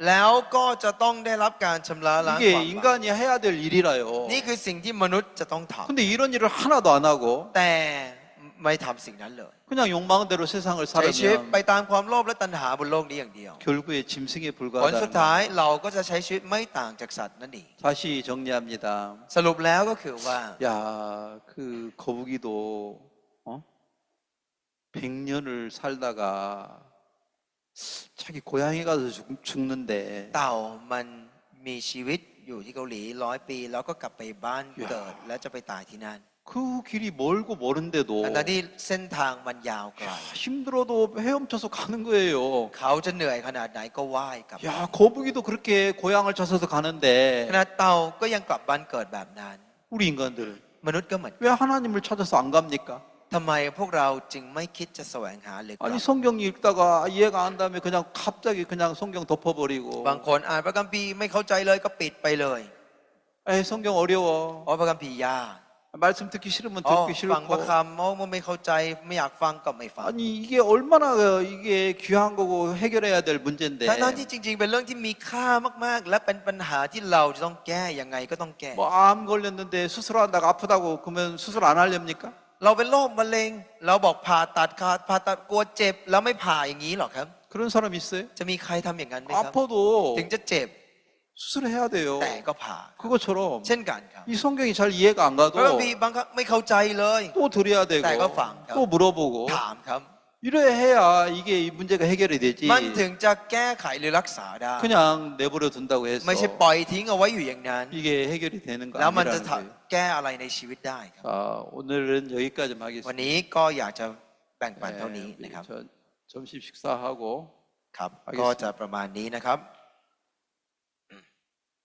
แล้วก็จะต้องได้รับการชำระล้างความ 이게 บาป 인간이 해야 될 일이라요. นี่คือสิ่งที่มนุษย์จะต้องท 근데 이런 일을 하나도 안 하고 ำแต่ไม่ทำสิ่งนั้นเลย 그냥 욕망대로 세상을 ใช้ชีวิตไป 살면 ตามความโลภและตัณหาบนโลกนี้อย่างเดียว 결국에 짐승에 ผลสุด 불과하다는 ท้าย 거예요. เราก็จะใช้ชีวิตไม่ต่างจากสัตว์นั่นเอง 다시 정리합니다. สรุปแล้วก็คือว่า 야, 그 거북이도 100년을 살다가 자기 고향에 가서 죽는데 เต่ามันมีชีวิต อยู่ที่เกาหลี100 ปีแล้วก็กลับไปบ้านเกิดแล้วจะไปตายที่นั่น 그 길이 멀고 멀은데도 ทั้งที่เส้นทางมันยาวไกล 힘들어도 헤엄쳐서 가는 거예요. เขาจะเหนื่อยขนาดไหนก็ว่ายกลับ 야, 거북이도 그렇게 고향을 찾아서 가는데 ขนาดเต่าก็ยังกลับบ้านเกิดแบบนั้น 우리 인간들은 มนุษย์ก็เหมือน 왜 하나님을 찾아서 안 갑니까? ทำไมพวกเราจึงไม่คิดจะแสวงหาหรือกลั 아니 บ 성경 읽다가 이해가 안 되면 그냥 갑자기 그냥 성경 덮어버리고 บางคนอ่านพระคัมภีร์ไม่เข้าใจเลยก็ปิดไปเลย 에이 성경 어려워 เพราะพระคัมภีร์ยาก 말씀 듣기 싫으면 อ๋อ 듣기 ฟังพระ 싫고 คำโอ้ไม่เข้าใจไม่อยากฟังก็ไม่ฟัง 아니 이게 얼마나 이게 귀한 거고 해결해야 될 문제인데 ทั้งที่จริงๆเป็นเรื่องที่มีค่ามากๆ และเป็นปัญหาที่เราจะต้องแก้ยังไงก็ต้องแก้ 뭐 암 걸렸는데 수술한다고 아프다고 그러면 수술 안 하렵니까? เราเป็นโรคมะเร็ง เราบอกผ่าตัดกลัวเจ็บแล้วไม่ผ่าอย่างนี้หรอครับ 그런 사람 있어요? จะมีใครทำอย่างนั้นไหมครับ 아파도 ถึงจะเจ็บ 수술해야 돼요. แต่ก็ผ่า 그것처럼 เช่นกันครับ 이 성경이 잘 이해가 안 พระคัม 가도 ภีร์บางครั้งไม่เข้าใจเลย 또 드려야 되고 때가 또 물어보고 ถามครับ 이래야 해야 이게 이 문제가 해결이 되지. มันถึงจะแก้ไขหรือรักษาได้ 그냥 내버려 둔다고 해서 ไม่ใช่ปล่อยทิ้งเอาไว้อยู่อย่างนั้น 이게 해결이 되는 거 แล้วมันจะ 아니라는 거예요. แก้อะไรในชีวิตได้ครับ 자, 오늘은 여기까지 วัน 하겠습니다. นี้ก็อยากจะแบ่งปันเท่านี้ 우리 นะครับ 점심 식사하고 ครับ 알겠습니다. ก็จะประมาณนี้นะครับ